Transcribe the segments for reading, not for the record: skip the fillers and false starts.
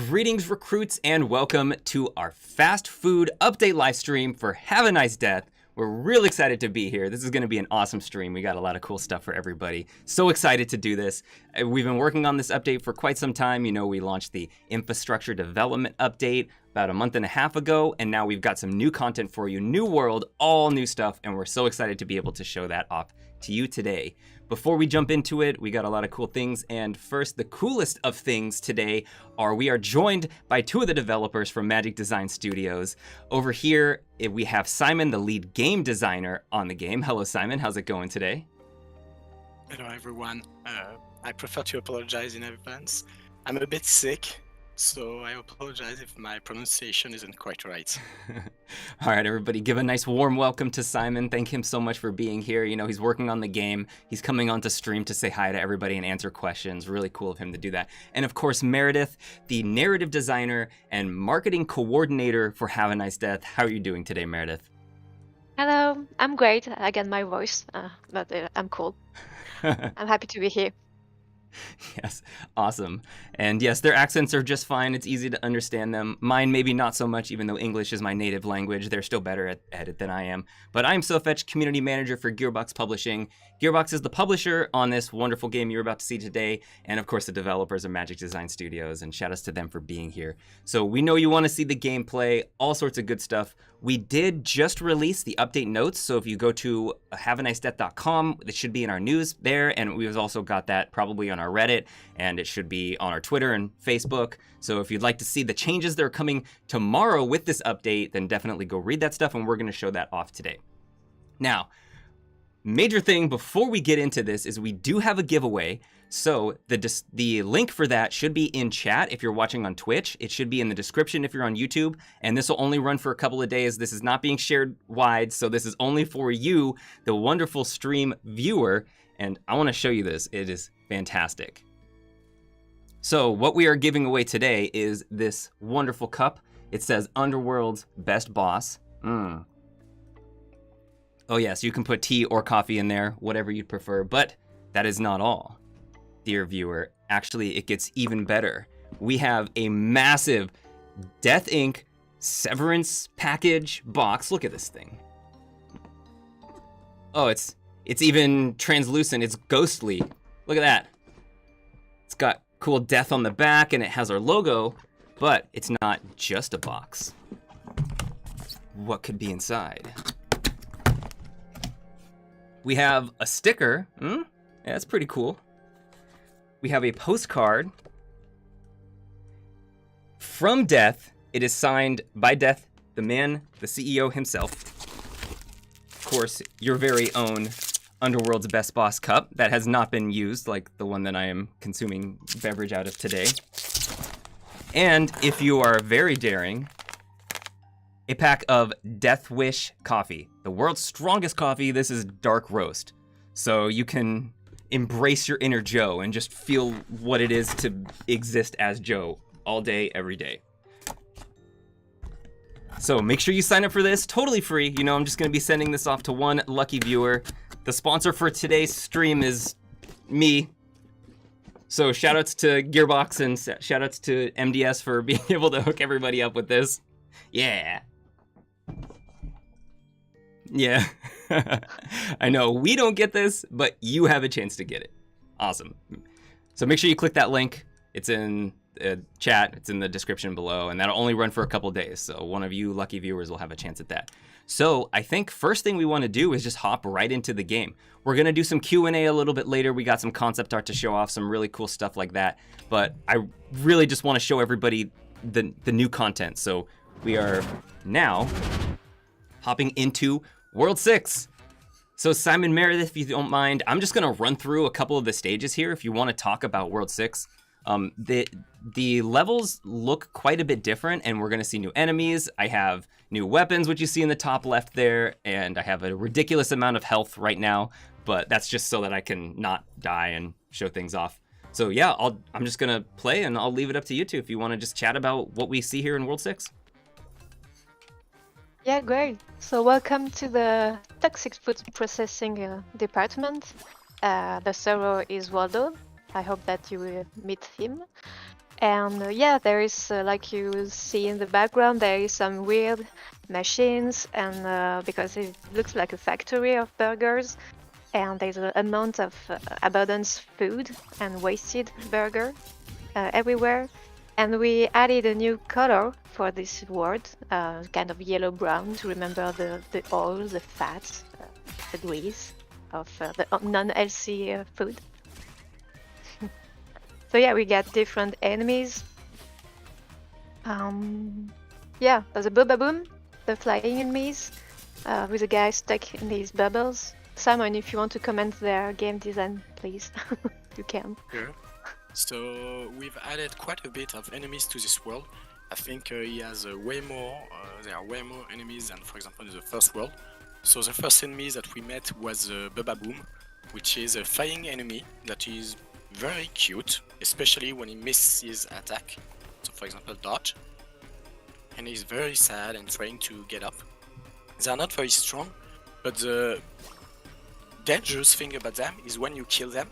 Greetings, recruits, and welcome to our fast food update live stream for Have a Nice Death. We're really excited to be here. This is going to be an awesome stream. We got a lot of cool stuff for everybody. So excited to do this. We've been working on this update for quite some time. You know, we launched the infrastructure development update about a month and a half ago, and now we've got some new content for you. New world, all new stuff, and we're so excited to be able to show that off to you today. Before we jump into it, we got a lot of cool things, and first, the coolest of things today are we are joined by two of the developers from Magic Design Studios. Over here, we have Simon, the lead game designer on the game. Hello, Simon. How's it going today? Hello, everyone. I prefer to apologize in advance. I'm a bit sick, so I apologize if my pronunciation isn't quite right. All right, everybody, give a nice warm welcome to Simon. Thank him so much for being here. You know, he's working on the game. He's coming onto stream to say hi to everybody and answer questions. Really cool of him to do that. And of course, Meredith, the narrative designer and marketing coordinator for Have a Nice Death. How are you doing today, Meredith? Hello, I'm great. Again, my voice, but I'm cool. I'm happy to be here. Yes, awesome. And yes, their accents are just fine. It's easy to understand them. Mine maybe not so much, even though English is my native language. They're still better at it than I am. But I'm SoFetch, community manager for Gearbox Publishing. Gearbox is the publisher on this wonderful game you're about to see today. And of course, the developers are Magic Design Studios, and shout outs to them for being here. So we know you want to see the gameplay, all sorts of good stuff. We did just release the update notes, so if you go to haveanicedeath.com, it should be in our news there, and we've also got that probably on our Reddit, and it should be on our Twitter and Facebook. So if you'd like to see the changes that are coming tomorrow with this update, then definitely go read that stuff, and we're going to show that off today. Now, major thing before we get into this is we do have a giveaway. So the link for that should be in chat if you're watching on Twitch. It should be in the description if you're on YouTube. And this will only run for a couple of days. This is not being shared wide, so this is only for you, the wonderful stream viewer. And I want to show you this. It is fantastic. So what we are giving away today is this wonderful cup. It says Underworld's Best Boss. Oh yes, you can put tea or coffee in there, whatever you'd prefer, but that is not all. Dear viewer, actually it gets even better. We have a massive Death Inc. Severance package box. Look at this thing. Oh, it's even translucent. It's ghostly. Look at that. It's got cool death on the back and it has our logo, but it's not just a box. What could be inside? We have a sticker. Yeah, that's pretty cool. We have a postcard from Death. It is signed by Death, the man, the CEO himself. Of course, your very own Underworld's Best Boss cup that has not been used, like the one that I am consuming beverage out of today. And if you are very daring, a pack of Death Wish coffee, the world's strongest coffee. This is dark roast, so you can embrace your inner Joe and just feel what it is to exist as Joe all day, every day. So make sure you sign up for this, totally free. You know, I'm just gonna be sending this off to one lucky viewer. The sponsor for today's stream is me. So shout outs to Gearbox and shout outs to MDS for being able to hook everybody up with this. Yeah. Yeah. I know we don't get this, but you have a chance to get it. Awesome. So make sure you click that link. It's in the chat. It's in the description below, and that'll only run for a couple days. So one of you lucky viewers will have a chance at that. So I think first thing we want to do is just hop right into the game. We're going to do some Q&A a little bit later. We got some concept art to show off, some really cool stuff like that. But I really just want to show everybody the new content. So we are now hopping into World 6. So Simon, Meredith, if you don't mind, I'm just gonna run through a couple of the stages here if you want to talk about World 6. The levels look quite a bit different, and we're gonna see new enemies. I have new weapons, which you see in the top left there, and I have a ridiculous amount of health right now, but that's just so that I can not die and show things off. So yeah, I'm just gonna play, and I'll leave it up to you two if you want to just chat about what we see here in World 6. Yeah, great. So welcome to the toxic food processing department. The server is Waldo. I hope that you will meet him. And yeah, there is, like you see in the background, there is some weird machines, and because it looks like a factory of burgers, and there's an amount of abundant food and wasted burger everywhere. And we added a new color for this world, kind of yellow-brown, to remember the oil, the fat, the grease of the non-healthy food. So yeah, we got different enemies. Yeah, there's a Boom, the flying enemies, with a guy stuck in these bubbles. Simon, if you want to comment their game design, please, you can. Sure. So we've added quite a bit of enemies to this world. I think he has way more. There are way more enemies than, for example, in the first world. So the first enemy that we met was Boom, which is a flying enemy that is very cute, especially when he misses his attack. So, for example, dodge. And he's very sad and trying to get up. They are not very strong, but the dangerous thing about them is when you kill them,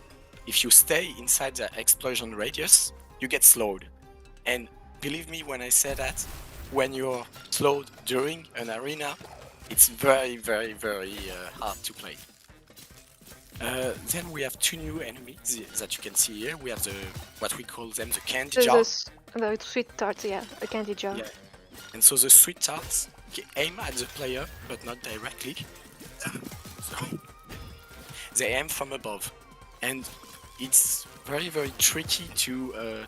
if you stay inside the explosion radius, you get slowed. And believe me when I say that, when you're slowed during an arena, it's very, very, very hard to play. Then we have two new enemies that you can see here. We have what we call them the candy jar. The sweet tarts, yeah, the candy jar. Yeah. And so the sweet tarts aim at the player, but not directly. So they aim from above, and it's very, very tricky to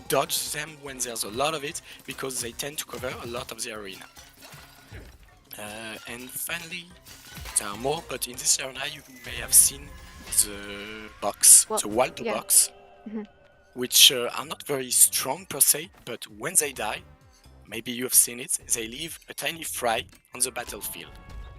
dodge them when there's a lot of it, because they tend to cover a lot of the arena. And finally, there are more, but in this arena you may have seen the box, the Waldo box, which are not very strong per se, but when they die, maybe you have seen it, they leave a tiny fry on the battlefield.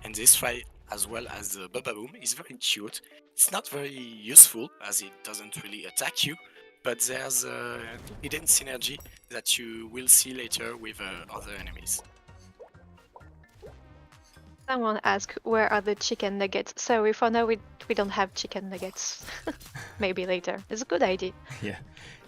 And this fry, as well as the Boom, is very cute. It's not very useful, as it doesn't really attack you, but there's a hidden synergy that you will see later with other enemies. Someone asked, where are the chicken nuggets? Sorry, for now we don't have chicken nuggets. Maybe later. It's a good idea. Yeah.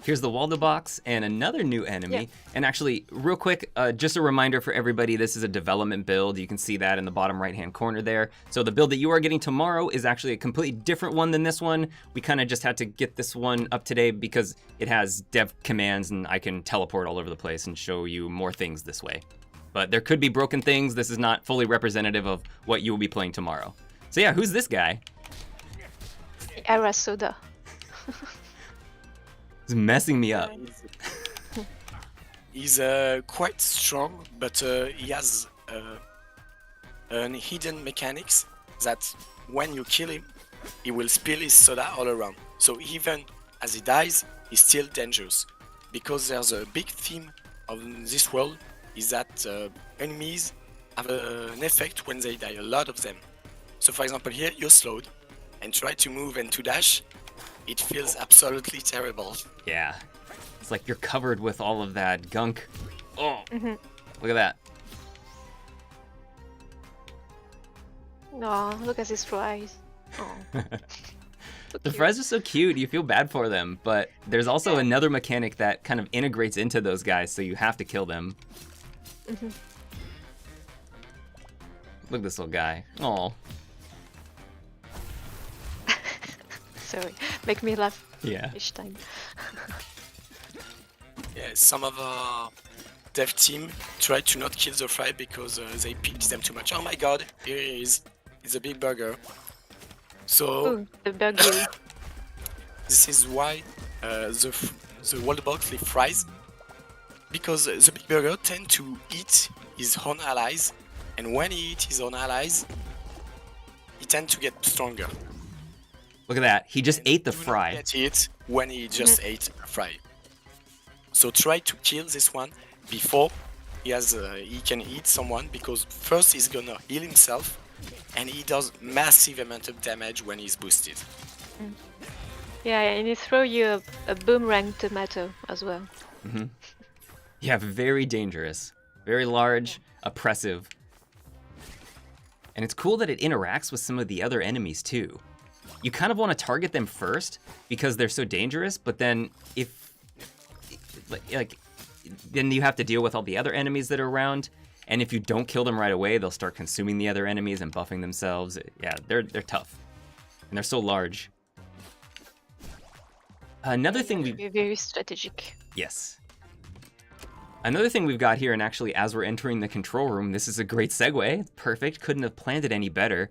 Here's the Waldo box and another new enemy. Yeah. And actually, real quick, just a reminder for everybody, this is a development build. You can see that in the bottom right-hand corner there. So the build that you are getting tomorrow is actually a completely different one than this one. We kind of just had to get this one up today because it has dev commands and I can teleport all over the place and show you more things this way. But there could be broken things. This is not fully representative of what you will be playing tomorrow. So yeah, who's this guy? Era Soda. He's messing me up. He's quite strong, but he has an hidden mechanics that when you kill him, he will spill his soda all around. So even as he dies, he's still dangerous. Because there's a big theme of this world is that enemies have an effect when they die, a lot of them. So for example here, you're slowed and try to move and to dash, it feels absolutely terrible. Yeah, it's like you're covered with all of that gunk. Oh, Look at that. Oh, look at his fries. Oh. The fries are so cute, you feel bad for them, but there's also another mechanic that kind of integrates into those guys, so you have to kill them. Look at this little guy. Oh. Sorry, make me laugh each time. Yeah, some of our dev team tried to not kill the fry because they picked them too much. Oh my god, here he is. It's a big burger. So the burger. This is why the Waldo box leave fries, because the big burger tend to eat his own allies, and when he eats his own allies, he tends to get stronger. Look at that, he just ate the fry. Get it when he just ate a fry. So try to kill this one before he can eat someone, because first he's gonna heal himself, and he does massive amount of damage when he's boosted. Yeah, and he throw you a boomerang tomato as well. Yeah, very dangerous, very large, oppressive. And it's cool that it interacts with some of the other enemies too. You kind of want to target them first because they're so dangerous, but then then you have to deal with all the other enemies that are around. And if you don't kill them right away, they'll start consuming the other enemies and buffing themselves. Yeah, they're tough, and they're so large. Another thing very strategic. Yes. Another thing we've got here, and actually as we're entering the control room, this is a great segue. Perfect, couldn't have planned it any better.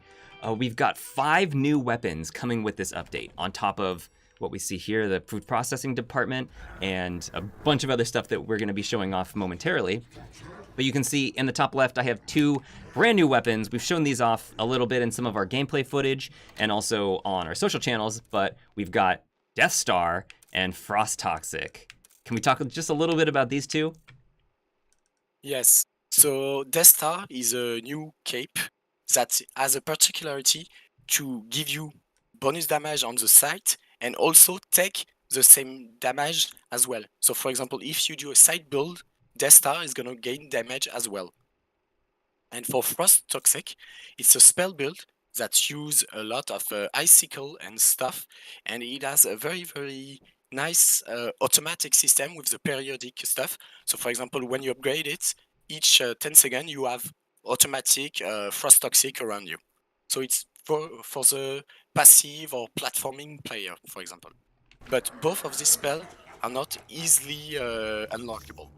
We've got 5 new weapons coming with this update, on top of what we see here, the food processing department, and a bunch of other stuff that we're gonna be showing off momentarily. But you can see in the top left, I have 2 brand new weapons. We've shown these off a little bit in some of our gameplay footage and also on our social channels, but we've got Death Star and Frost Toxic. Can we talk just a little bit about these two? Yes. So Death Star is a new cape that has a particularity to give you bonus damage on the site and also take the same damage as well. So for example, if you do a site build, Death Star is gonna gain damage as well. And for Frost Toxic, it's a spell build that use a lot of icicle and stuff, and it has a very, very nice automatic system with the periodic stuff. So for example, when you upgrade it, each 10 seconds you have automatic Frost Toxic around you. So it's for the passive or platforming player, for example. But both of these spells are not easily unlockable.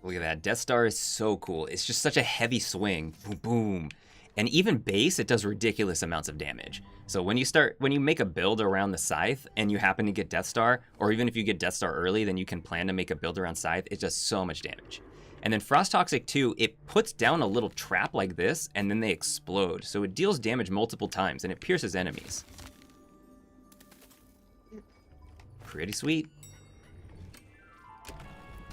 Look at that. Death Star is so cool. It's just such a heavy swing. Boom, boom. And even base, it does ridiculous amounts of damage. So when you make a build around the Scythe and you happen to get Death Star, or even if you get Death Star early, then you can plan to make a build around Scythe. It does so much damage. And then Frost Toxic 2, it puts down a little trap like this, and then they explode. So it deals damage multiple times, and it pierces enemies. Pretty sweet.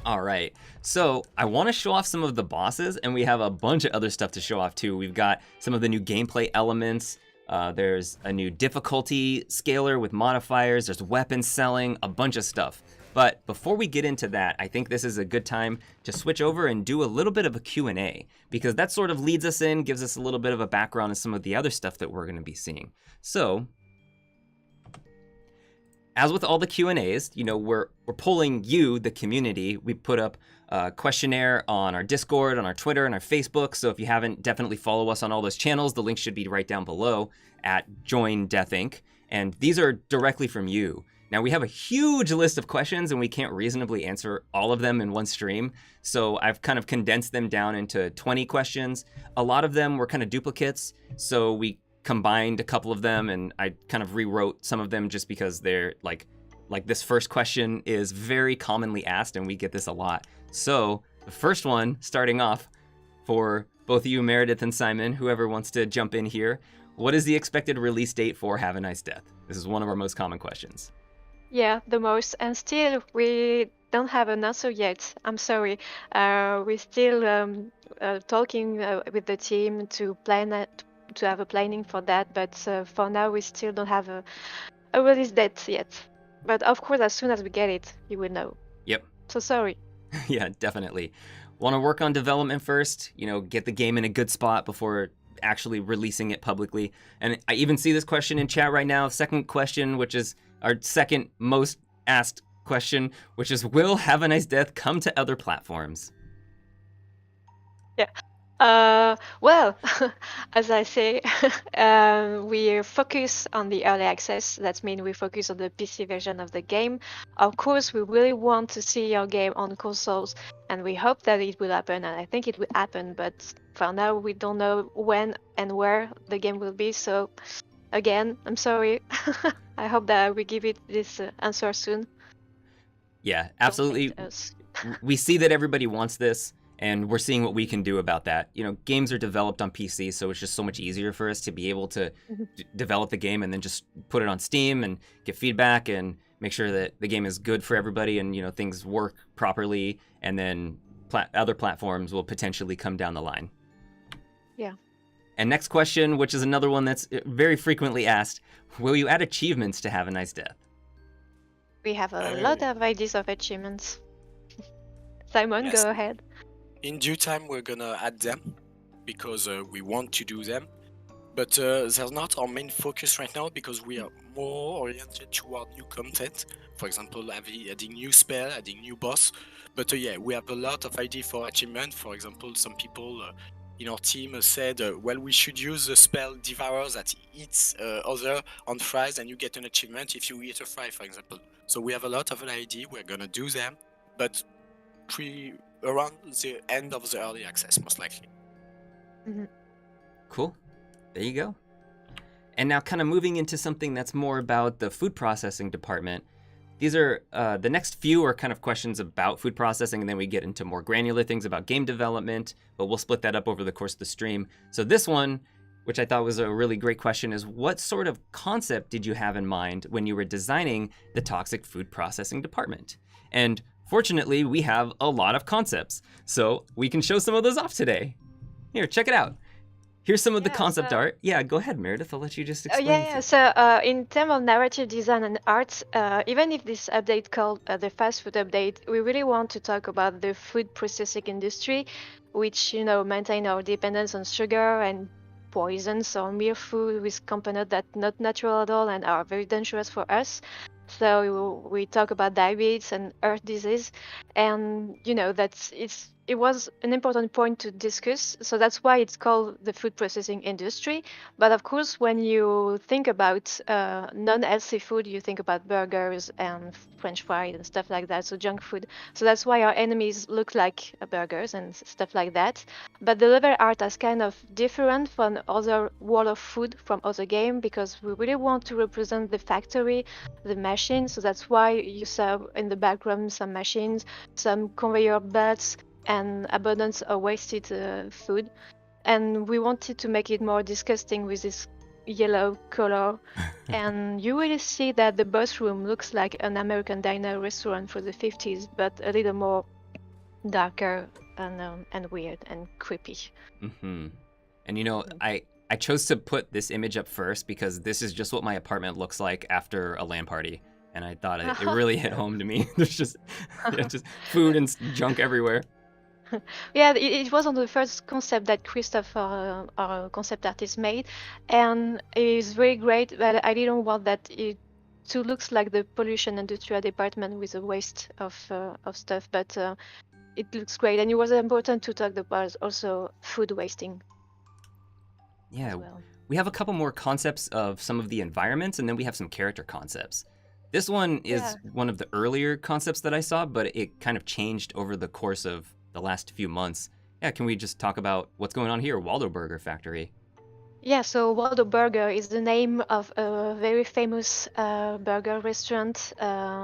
All right, so I want to show off some of the bosses, and we have a bunch of other stuff to show off too. We've got some of the new gameplay elements. There's a new difficulty scaler with modifiers. There's weapon selling, a bunch of stuff. But before we get into that, I think this is a good time to switch over and do a little bit of a Q&A, because that sort of leads us in, gives us a little bit of a background on some of the other stuff that we're going to be seeing. So, as with all the Q&As, you know, we're polling you, the community. We put up a questionnaire on our Discord, on our Twitter, and our Facebook. So if you haven't, definitely follow us on all those channels. The link should be right down below at Join Death Inc. And these are directly from you. Now, we have a huge list of questions, and we can't reasonably answer all of them in one stream. So I've kind of condensed them down into 20 questions. A lot of them were kind of duplicates, so we combined a couple of them, and I kind of rewrote some of them just because they're like this first question is very commonly asked, and we get this a lot. So the first one, starting off for both of you, Meredith and Simon, whoever wants to jump in here, what is the expected release date for Have a Nice Death? This is one of our most common questions. Yeah, the most, and still we don't have an answer yet. I'm sorry. We're still talking with the team to plan it, to have a planning for that, but for now we still don't have a release date yet. But of course, as soon as we get it, you will know. Yep. So sorry. Yeah, definitely. Want to work on development first, you know, get the game in a good spot before actually releasing it publicly. And I even see this question in chat right now. Second question, which is our second most asked question, which is, will Have a Nice Death come to other platforms? Yeah. Well, as I say, we focus on the early access. That means we focus on the PC version of the game. Of course, we really want to see our game on consoles, and we hope that it will happen, and I think it will happen, but for now, we don't know when and where the game will be, so again, I'm sorry. I hope that we give it this answer soon. Yeah, absolutely. We see that everybody wants this, and we're seeing what we can do about that. You know, games are developed on PC, so it's just so much easier for us to be able to develop the game and then just put it on Steam and get feedback and make sure that the game is good for everybody and, you know, things work properly, and then other platforms will potentially come down the line. Yeah. And next question, which is another one that's very frequently asked, will you add achievements to Have a Nice Death? We have a lot of ideas of achievements. Simon, Yes. go ahead. In due time, we're gonna add them because we want to do them. But they're not our main focus right now because we are more oriented toward new content. For example, adding new spell, adding new boss. But yeah, we have a lot of ideas for achievement. For example, some people in our team said, well, we should use the spell Devourer that eats other on fries, and you get an achievement if you eat a fry, for example. So we have a lot of ideas. We're gonna do them, but around the end of the early access, most likely. Mm-hmm. Cool. There you go. And now kind of moving into something that's more about the food processing department. These are, the next few are kind of questions about food processing, and then we get into more granular things about game development, but we'll split that up over the course of the stream. So this one, which I thought was a really great question, is what sort of concept did you have in mind when you were designing the toxic food processing department? And fortunately, we have a lot of concepts, so we can show some of those off today. Here, check it out. Here's some of the concept art. Yeah, go ahead, Meredith. I'll let you just explain. So in terms of narrative design and art, even if this update called the fast food update, we really want to talk about the food processing industry, which, maintain our dependence on sugar and poisons or mere food with components that not natural at all and are very dangerous for us. So we talk about diabetes and heart disease, and it was an important point to discuss. So that's why it's called the food processing industry. But of course, when you think about non-healthy food, you think about burgers and French fries and stuff like that. So junk food. So that's why our enemies look like burgers and stuff like that. But the level art is kind of different from other wall of food from other games because we really want to represent the factory, the machine. So that's why you saw in the background some machines, some conveyor belts, and abundance of wasted food. And we wanted to make it more disgusting with this yellow color. And you will see that the boss room looks like an American diner restaurant for the 50s, but a little more darker and weird and creepy. Mm-hmm. And I chose to put this image up first because this is just what my apartment looks like after a LAN party. And I thought it really hit home to me. There's just food and junk everywhere. Yeah, it was on the first concept that Christophe, our concept artist, made, and it is very great. But I didn't want that it to looks like the pollution industrial department with the waste of stuff. But it looks great, and it was important to talk about also food wasting. Yeah, well. We have a couple more concepts of some of the environments, and then we have some character concepts. This one is one of the earlier concepts that I saw, but it kind of changed over the course of the last few months. Yeah, can we just talk about what's going on here? Waldo Burger Factory. Yeah, so Waldo Burger is the name of a very famous burger restaurant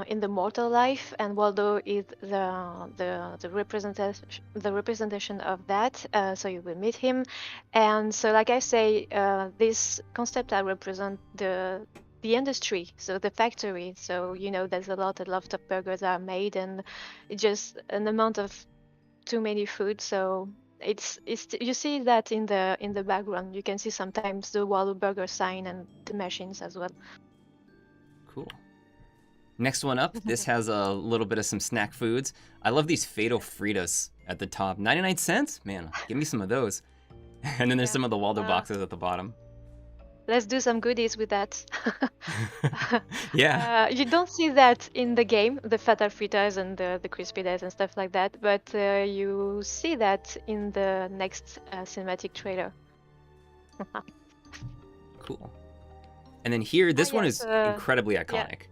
in the mortal life, and Waldo is the representation of that. So you will meet him, and so like I say, this concept I represent the industry, so the factory. So there's a lot of burgers are made, and it's just an amount of too many food. So it's you see that in the background. You can see sometimes the Waldo Burger sign and the machines as well. Cool. Next one up, this has a little bit of some snack foods. I love these Fatal Fritas at the top. 99 cents? Man, give me some of those. And then there's some of the Waldo boxes at the bottom. Let's do some goodies with that. Yeah. You don't see that in the game, the Fatal Fritas and the Crispy Days and stuff like that, but you see that in the next cinematic trailer. Cool. And then here, this one is incredibly iconic. Yeah.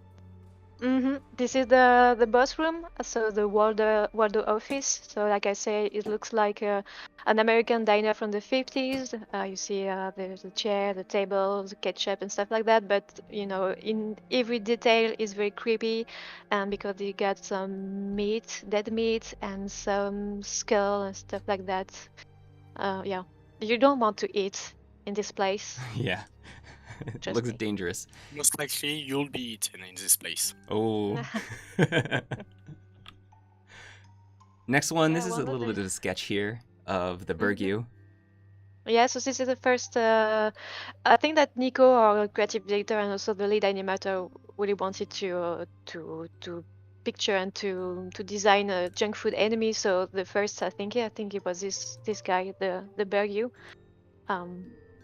This is the boss room, so the Waldo office. So like I say, it looks like an American diner from the 50s. You see there's the chair, the table, the ketchup and stuff like that. But in every detail is very creepy, because you got some meat, dead meat, and some skull and stuff like that. Yeah, you don't want to eat in this place. Yeah. It looks dangerous. Most likely you'll be eaten in this place. Oh. Next one, Yeah, this is a Waldo. little bit of a sketch here of the Mhm. Burgu. Yeah, so this is the first. I think that Nico, our creative director, and also the lead animator, really wanted to picture and to design a junk food enemy. So the first, I think it was this guy, the Bergu.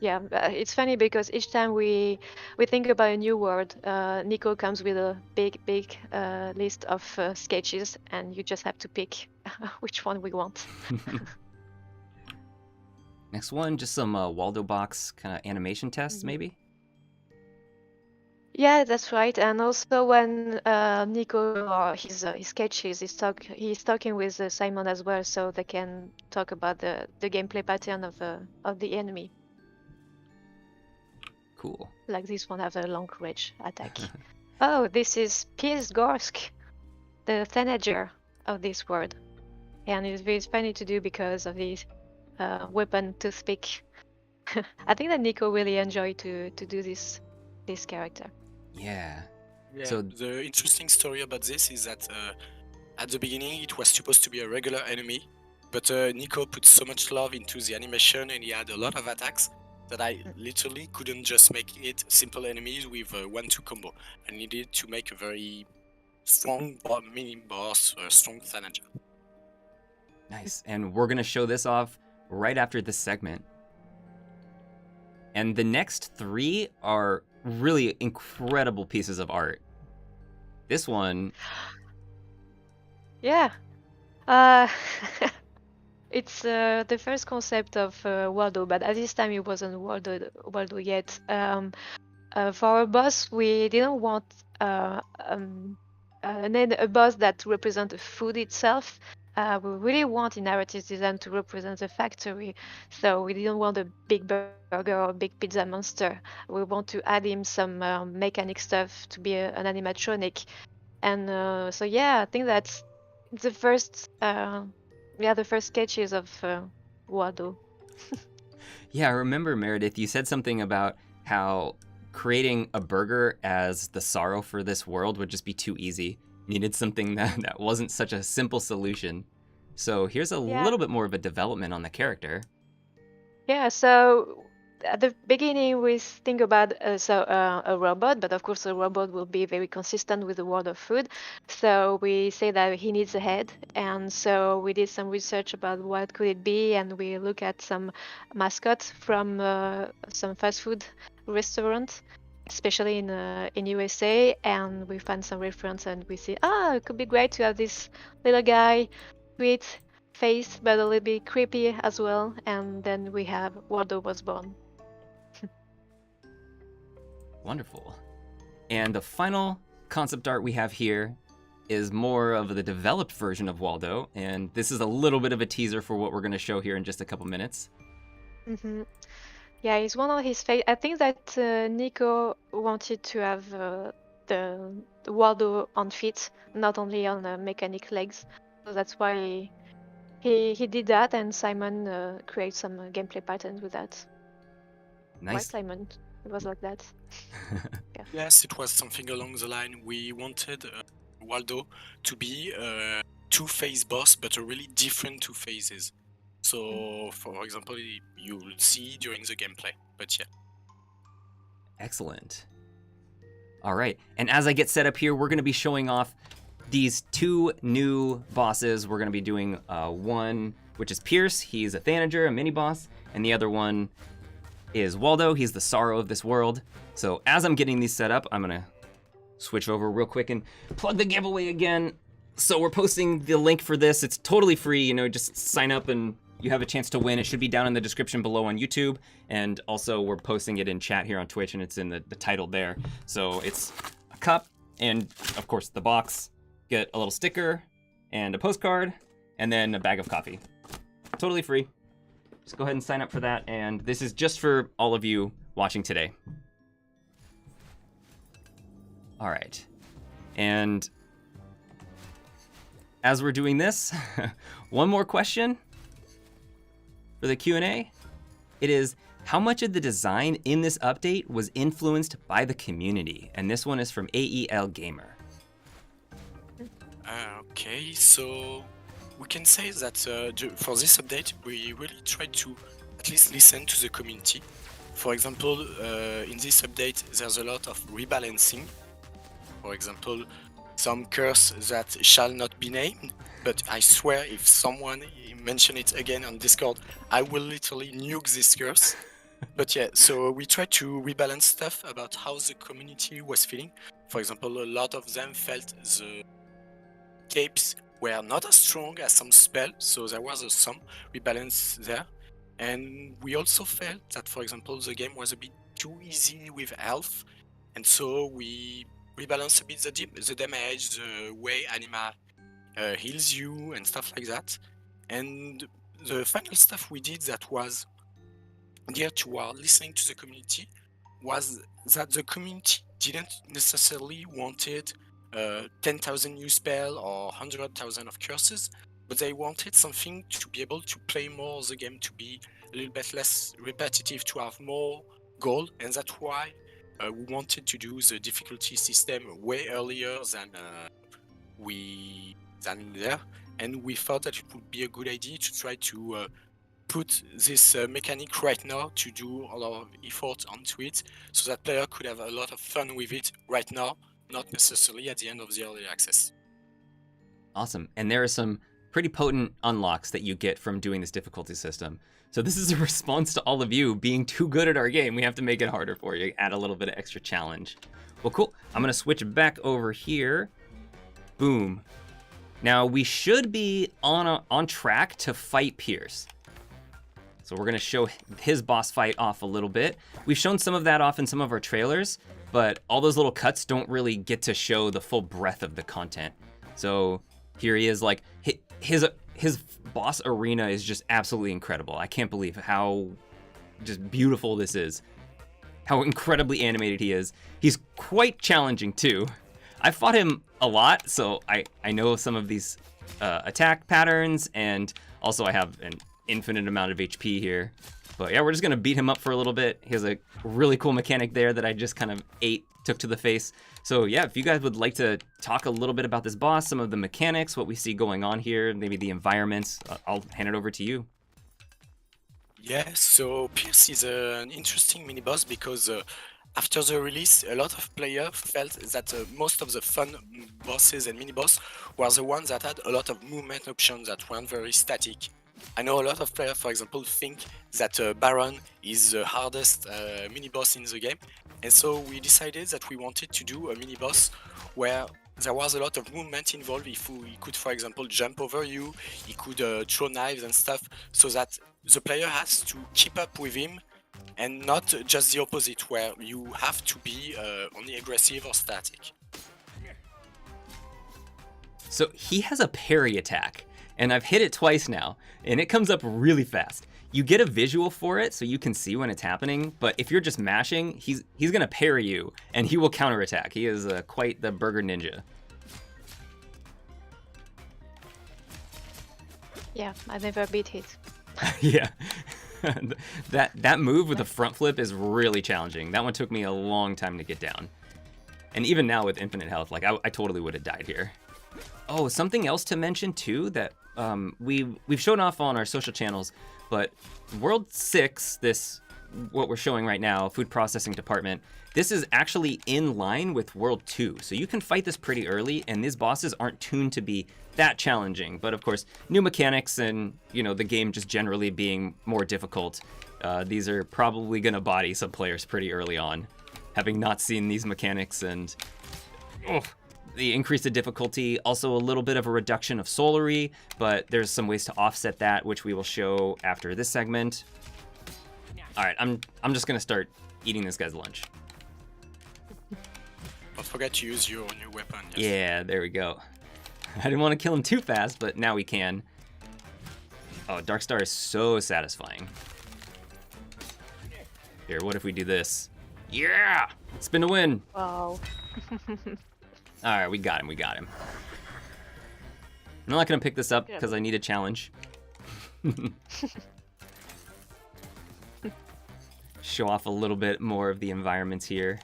Yeah, it's funny because each time we think about a new word, Nico comes with a big list of sketches, and you just have to pick which one we want. Next one, just some Waldo box kind of animation tests, Mhm. maybe? Yeah, that's right. And also when Nico or his sketches, he's talking with Simon as well, so they can talk about the gameplay pattern of the enemy. Cool. Like this one have a long range attack. Oh, this is Piers Gorsk, the tanager of this world, and it's very funny to do because of his weapon toothpick. I think that Nico really enjoyed to do this character. Yeah. Yeah. So The interesting story about this is that at the beginning it was supposed to be a regular enemy, but Nico put so much love into the animation and he had a lot of attacks that I literally couldn't just make it simple enemies with a 1-2 combo. I needed to make a very strong mini boss, a strong Thanager. nice. And we're going to show this off right after this segment. And the next three are really incredible pieces of art. This one, Yeah. It's the first concept of Waldo, but at this time it wasn't Waldo yet. For our boss, we didn't want a boss that represents the food itself. We really want in narrative design to represent the factory, so we didn't want a big burger or a big pizza monster. We want to add him some mechanic stuff to be an animatronic, and so yeah, I think that's the first the first sketches of Waldo. yeah, I remember, Meredith, you said something about how creating a burger as the sorrow for this world would just be too easy. You needed something that wasn't such a simple solution. So here's a Yeah. little bit more of a development on the character. Yeah, so at the beginning we think about a robot, but of course a robot will be very consistent with the world of food. So we say that he needs a head, and so we did some research about what could it be, and we look at some mascots from some fast food restaurants, especially in USA, and we find some reference, and we see it could be great to have this little guy, sweet face, but a little bit creepy as well. And then we have Waldo was born. Wonderful. And the final concept art we have here is more of the developed version of Waldo, and this is a little bit of a teaser for what we're going to show here in just a couple minutes. Mm-hmm. Yeah, it's one of his face. I think that Nico wanted to have the Waldo on feet, not only on mechanic legs. So that's why he did that, and Simon created some gameplay patterns with that. Right, Nice. Simon? It was like that. Yes, it was something along the line. We wanted Waldo to be a two-phase boss, but a really different two phases. So, for example, you'll see during the gameplay. But yeah. Excellent. All right, and as I get set up here, we're going to be showing off these two new bosses. We're going to be doing one, which is Pierce. He's a Thanager, a mini-boss, and the other one is Waldo. He's the sorrow of this world. So as I'm getting these set up, I'm going to switch over real quick and plug the giveaway again. So we're posting the link for this. It's totally free, just sign up and you have a chance to win. It should be down in the description below on YouTube. And also we're posting it in chat here on Twitch, and it's in the title there. So it's a cup and of course the box. Get a little sticker and a postcard and then a bag of coffee. Totally free. Just go ahead and sign up for that. And this is just for all of you watching today. All right. And as we're doing this, one more question for the Q&A. It is, how much of the design in this update was influenced by the community? And this one is from AEL Gamer. Okay, so we can say that for this update, we really tried to at least listen to the community. For example, in this update, there's a lot of rebalancing. For example, some curse that shall not be named, but I swear if someone mention it again on Discord, I will literally nuke this curse. But yeah, so we tried to rebalance stuff about how the community was feeling. For example, a lot of them felt the capes were not as strong as some spells, so there was some rebalance there. And we also felt that, for example, the game was a bit too easy with health, and so we rebalanced a bit the damage, the way anima heals you, and stuff like that. And the final stuff we did that was geared toward listening to the community was that the community didn't necessarily wanted 10,000 new spell or 100,000 of curses, but they wanted something to be able to play more the game, to be a little bit less repetitive, to have more goal, and that's why we wanted to do the difficulty system way earlier than there, and we thought that it would be a good idea to try to put this mechanic right now, to do a lot of effort onto it, so that player could have a lot of fun with it right now, not necessarily at the end of the early access. Awesome. And there are some pretty potent unlocks that you get from doing this difficulty system. So this is a response to all of you being too good at our game. We have to make it harder for you, add a little bit of extra challenge. Well, cool. I'm going to switch back over here. Boom. Now we should be on track to fight Pierce. So we're going to show his boss fight off a little bit. We've shown some of that off in some of our trailers, but all those little cuts don't really get to show the full breadth of the content. So here he is, like his boss arena is just absolutely incredible. I can't believe how just beautiful this is. How incredibly animated he is. He's quite challenging too. I fought him a lot, so I know some of these attack patterns, and also I have an infinite amount of HP here. But yeah, we're just gonna beat him up for a little bit. He has a really cool mechanic there that I just kind of took to the face. So yeah, if you guys would like to talk a little bit about this boss, some of the mechanics, what we see going on here, maybe the environments, I'll hand it over to you. Yeah, so Pierce is an interesting mini-boss because after the release, a lot of players felt that most of the fun bosses and mini-boss were the ones that had a lot of movement options that weren't very static. I know a lot of players, for example, think that Baron is the hardest mini-boss in the game, and so we decided that we wanted to do a mini-boss where there was a lot of movement involved. He could, for example, jump over you, he could throw knives and stuff, so that the player has to keep up with him, and not just the opposite, where you have to be only aggressive or static. So he has a parry attack, and I've hit it twice now, and it comes up really fast. You get a visual for it so you can see when it's happening, but if you're just mashing, he's gonna parry you, and he will counterattack. He is quite the burger ninja. Yeah, I never beat it. Yeah. that move with the front flip is really challenging. That one took me a long time to get down. And even now with infinite health, like I totally would have died here. Oh, something else to mention too that we've shown off on our social channels, but World 6, what we're showing right now, food processing department, this is actually in line with World 2. So you can fight this pretty early, and these bosses aren't tuned to be that challenging. But of course, new mechanics and, the game just generally being more difficult, these are probably gonna body some players pretty early on, having not seen these mechanics. And the increase of difficulty, also a little bit of a reduction of soulary, but there's some ways to offset that, which we will show after this segment. All right, I'm just gonna start eating this guy's lunch. Don't forget to use your new weapon. Yes. Yeah, there we go. I didn't want to kill him too fast, but now we can. Oh, Dark Star is so satisfying. Here, what if we do this? Yeah! Spin to win! Wow. Alright, we got him. I'm not gonna pick this up because I need a challenge. Show off a little bit more of the environments here.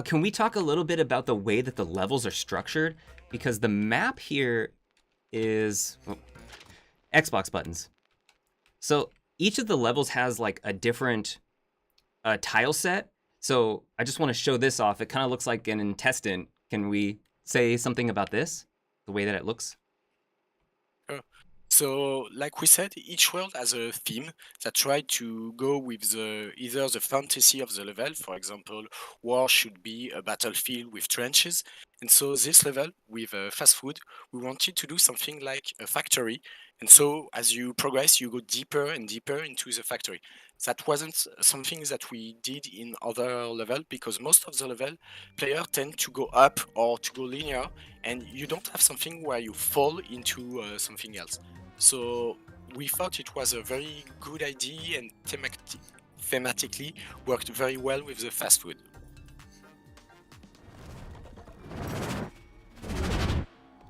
Can we talk a little bit about the way that the levels are structured? Because the map here is Xbox buttons. So each of the levels has like a different tile set. So I just want to show this off. It kind of looks like an intestine. Can we say something about this? The way that it looks? So, like we said, each world has a theme that tries to go with either the fantasy of the level. For example, war should be a battlefield with trenches. And so this level with fast food, we wanted to do something like a factory. And so as you progress, you go deeper and deeper into the factory. That wasn't something that we did in other level because most of the level players tend to go up or to go linear, and you don't have something where you fall into something else. So we thought it was a very good idea and thematically worked very well with the fast food.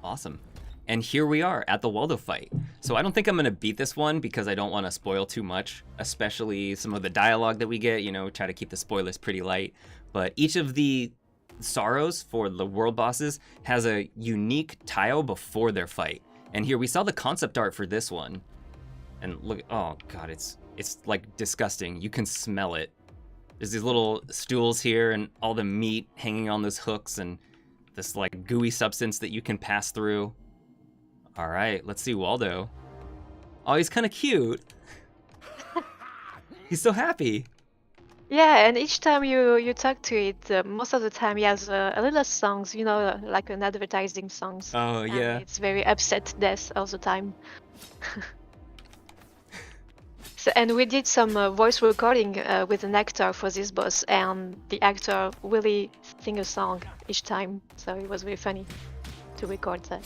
Awesome. And here we are at the Waldo fight. So I don't think I'm going to beat this one because I don't want to spoil too much, especially some of the dialogue that we get, try to keep the spoilers pretty light. But each of the sorrows for the world bosses has a unique tile before their fight. And here we saw the concept art for this one. And look, oh God, it's like disgusting. You can smell it. There's these little stools here and all the meat hanging on those hooks and this like gooey substance that you can pass through. All right, let's see Waldo. Oh, he's kind of cute. He's so happy. Yeah, and each time you talk to it, most of the time he has a little songs, like an advertising songs. Oh, yeah. And it's very upset death all the time. And we did some voice recording with an actor for this boss, and the actor really sing a song each time, so it was very funny to record that.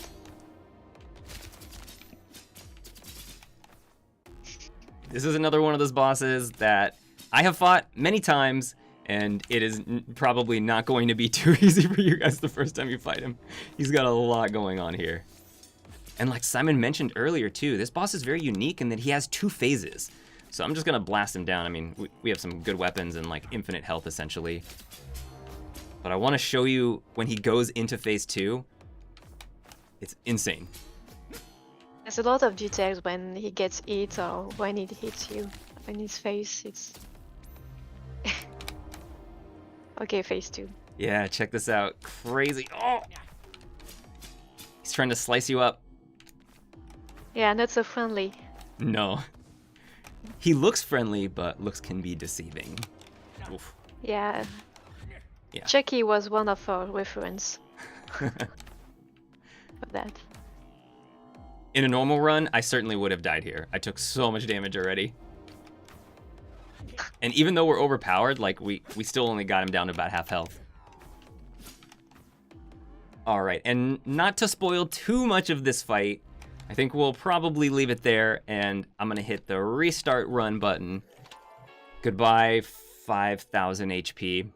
This is another one of those bosses that I have fought many times, and it is probably not going to be too easy for you guys the first time you fight him. He's got a lot going on here. And like Simon mentioned earlier too, this boss is very unique in that he has 2 phases. So I'm just gonna blast him down. I mean, we have some good weapons and like infinite health essentially. But I wanna show you when he goes into phase 2, it's insane. There's a lot of details when he gets hit or when it hits you in his face. It's okay, phase 2. Yeah, check this out. Crazy. Oh! He's trying to slice you up. Yeah, not so friendly. No. He looks friendly, but looks can be deceiving. Oof. Yeah. Yeah. Chucky was one of our reference for that. In a normal run, I certainly would have died here. I took so much damage already. And even though we're overpowered, like we still only got him down to about half health. All right, and not to spoil too much of this fight, I think we'll probably leave it there, and I'm gonna hit the restart run button. Goodbye, 5,000 HP.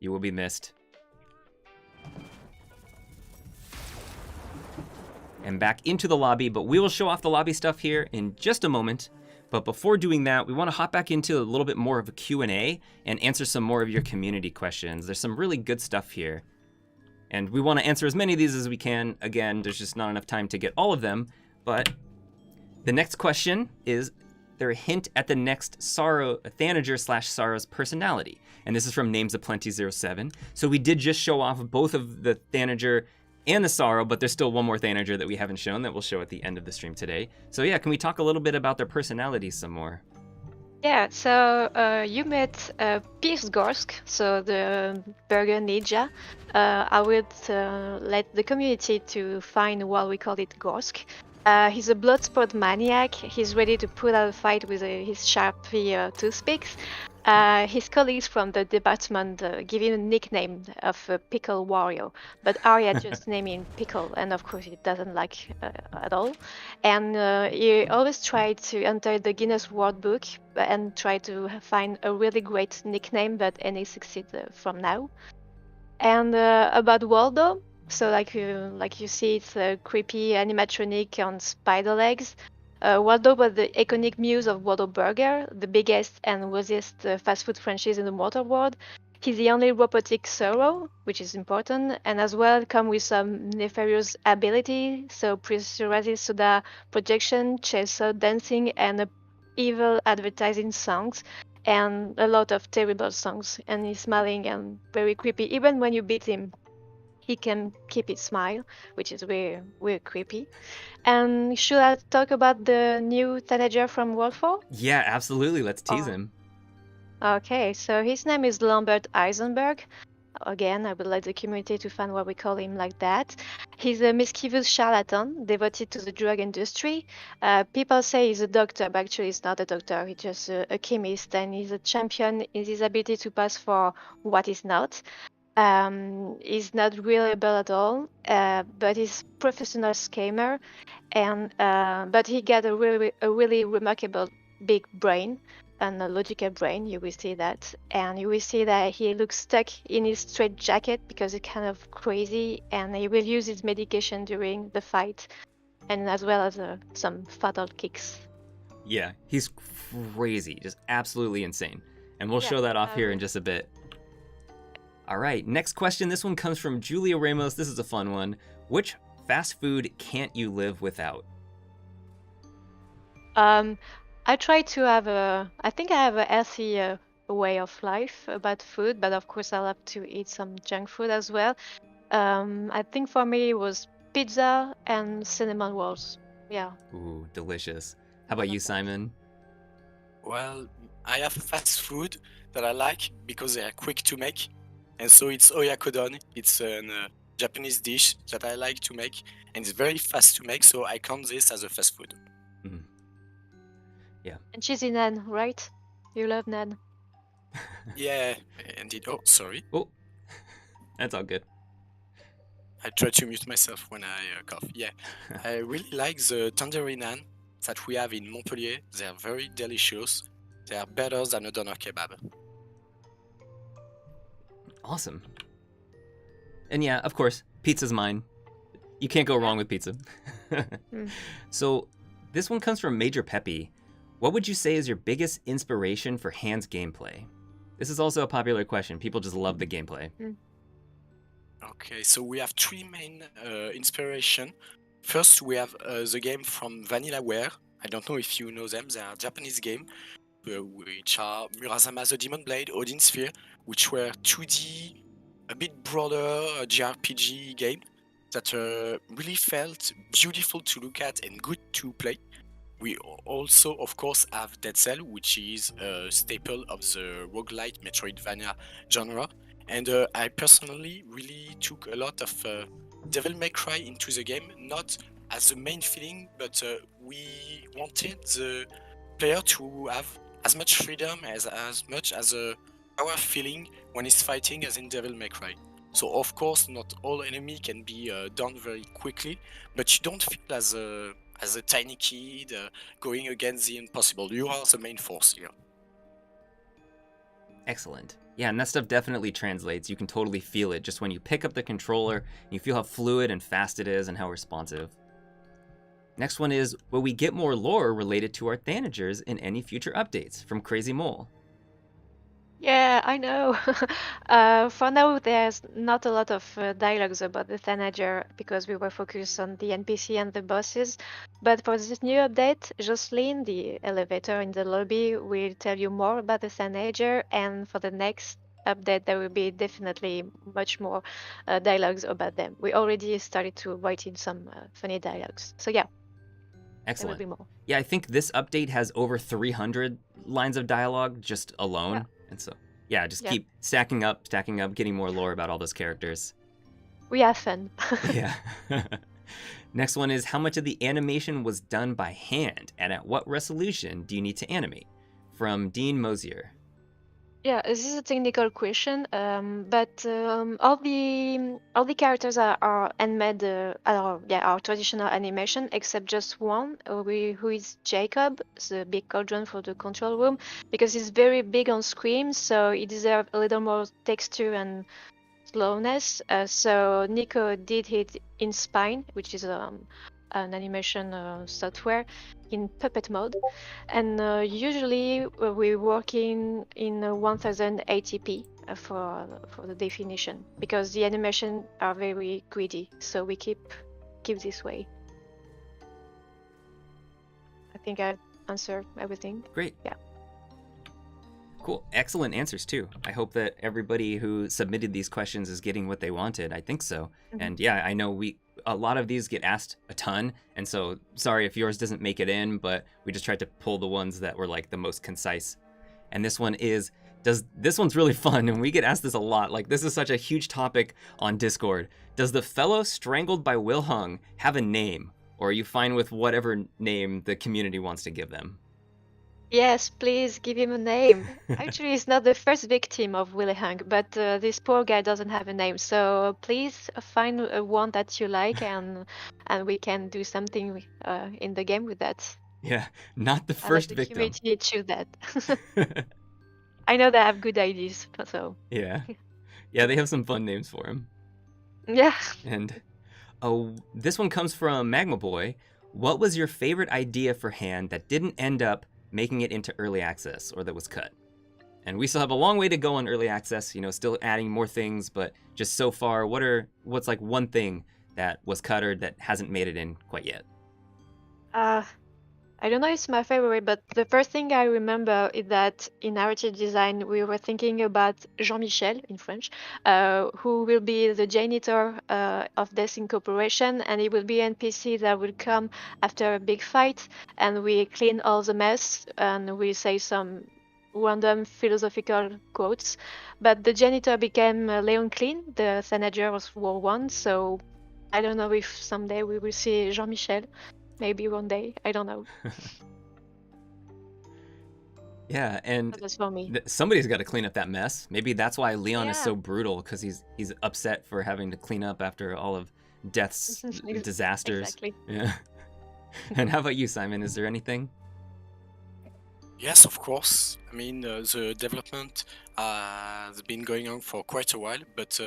You will be missed. And back into the lobby, but we will show off the lobby stuff here in just a moment. But before doing that, we want to hop back into a little bit more of a Q&A and answer some more of your community questions. There's some really good stuff here. And we want to answer as many of these as we can. Again, there's just not enough time to get all of them. But the next question is, they're a hint at the next Sorrow, Thanager/Sorrow's personality. And this is from Names of Plenty 07. So we did just show off both of the Thanager and the Sorrow, but there's still one more Thanager that we haven't shown that we'll show at the end of the stream today. So yeah, can we talk a little bit about their personalities some more? Yeah, so you met Pierce Gorsk, so the burger ninja. I would let the community to find why we call it Gorsk. He's a bloodsport maniac. He's ready to put out a fight with his sharpie toothpicks. His colleagues from the department give him a nickname of Pickle Warrior, but Arya just named him Pickle, and of course he doesn't like at all. And he always tried to enter the Guinness World Book and try to find a really great nickname, but any succeed from now. And about Waldo, so like you see, it's a creepy animatronic on spider legs. Waldo was the iconic muse of Waldo Burger, the biggest and rosiest fast food franchise in the mortal world. He's the only robotic Zoro, which is important, and as well come with some nefarious ability, so pressurized soda projection, chainsaw dancing, and evil advertising songs, and a lot of terrible songs. And he's smiling and very creepy. Even when you beat him, he can keep his smile, which is very creepy. And should I talk about the new teenager from World 4? Yeah, absolutely. Let's tease him. Okay, so his name is Lambert Eisenberg. Again, I would like the community to find why we call him like that. He's a mischievous charlatan devoted to the drug industry. People say he's a doctor, but actually he's not a doctor. He's just a chemist, and he's a champion in his ability to pass for what he's not. He's not reliable at all, but he's professional scammer, and but he got a really remarkable big brain and a logical brain. You will see that, and you will see that he looks stuck in his straight jacket because he's kind of crazy, and he will use his medication during the fight, and as well as some fatal kicks. Yeah, he's crazy, just absolutely insane, and we'll show that off here in just a bit. All right, next question. This one comes from Julia Ramos. This is a fun one. Which fast food can't you live without? I try to have I think I have a healthy way of life about food, but of course I'll have to eat some junk food as well. I think for me it was pizza and cinnamon rolls. Yeah. Ooh, delicious. How about you, Simon? Well, I have fast food that I like because they are quick to make. And so it's oyakodon. It's a Japanese dish that I like to make, and it's very fast to make, so I count this as a fast food. Mm. Yeah. And cheesy naan, right? You love naan. Yeah, indeed. Oh, sorry. Oh, that's all good. I try to mute myself when I cough. Yeah, I really like the tandoori naan that we have in Montpellier. They are very delicious. They are better than a doner kebab. Awesome. And yeah, of course, pizza's mine. You can't go wrong with pizza. So this one comes from Major Peppy. What would you say is your biggest inspiration for Hans gameplay? This is also a popular question. People just love the gameplay. Okay, so we have three main inspiration. First, we have the game from Vanillaware. I don't know if you know them. They are a Japanese game, which are Murasama the Demon Blade, Odin Sphere, which were 2D, a bit broader JRPG game that really felt beautiful to look at and good to play. We also, of course, have Dead Cell, which is a staple of the roguelite Metroidvania genre. And I personally really took a lot of Devil May Cry into the game, not as the main feeling, but we wanted the player to have as much freedom, as much as our feeling when he's fighting as in Devil May Cry. So of course, not all enemy can be done very quickly, but you don't feel as a tiny kid going against the impossible. You are the main force here. Excellent. Yeah, and that stuff definitely translates. You can totally feel it just when you pick up the controller, and you feel how fluid and fast it is and how responsive. Next one is, will we get more lore related to our Thanagers in any future updates? From Crazy Mole. Yeah, I know. For now, there's not a lot of dialogues about the Thanager because we were focused on the NPC and the bosses. But for this new update, Jocelyn, the elevator in the lobby, will tell you more about the Thanager. And for the next update, there will be definitely much more dialogues about them. We already started to write in some funny dialogues. So yeah. Excellent. There will be more. Yeah, I think this update has over 300 lines of dialogue just alone. Yeah. And so, yeah, just keep stacking up, getting more lore about all those characters. We have fun. Yeah. Next one is, how much of the animation was done by hand, and at what resolution do you need to animate? From Dean Mosier. Yeah, this is a technical question, but all the characters are handmade, are traditional animation, except just one, who is Jacob, the big cauldron for the control room, because he's very big on screen, so he deserves a little more texture and slowness. So Nico did it in Spine, which is an animation software in puppet mode, and usually we're working in 1080p for the definition, because the animation are very greedy, so we keep this way. I think I answered everything. Great. Yeah. Cool. Excellent answers too. I hope that everybody who submitted these questions is getting what they wanted. I think so. Mhm. And yeah, I know a lot of these get asked a ton, and so sorry if yours doesn't make it in, but we just tried to pull the ones that were like the most concise. And this one is, this one's really fun, and we get asked this a lot. Like, this is such a huge topic on Discord. Does the fellow strangled by Wilhung have a name, or are you fine with whatever name the community wants to give them? Yes, please give him a name. Actually, he's not the first victim of Wilhung, but this poor guy doesn't have a name. So please find one that you like, and we can do something in the game with that. Yeah, not the And let first the victim. community choose that. I know they have good ideas, so Yeah. Yeah, they have some fun names for him. yeah. And this one comes from Magma Boy. What was your favorite idea for hand that didn't end up making it into early access, or that was cut? And we still have a long way to go on early access, you know, still adding more things, but just so far, what's like one thing that was cut or that hasn't made it in quite yet? I don't know if it's my favorite, but the first thing I remember is that in narrative design, we were thinking about Jean-Michel in French, who will be the janitor of this incorporation, and he will be an NPC that will come after a big fight, and we clean all the mess, and we say some random philosophical quotes. But the janitor became Leon Klein, the Thanager of War One, so I don't know if someday we will see Jean-Michel. Maybe one day, I don't know. Yeah, and But that's for me. somebody's got to clean up that mess. Maybe that's why Leon is Yeah. so brutal, because he's upset for having to clean up after all of Death's disasters. Exactly. Yeah. And how about you, Simon? Is there anything? Yes, of course. I mean, the development has been going on for quite a while, but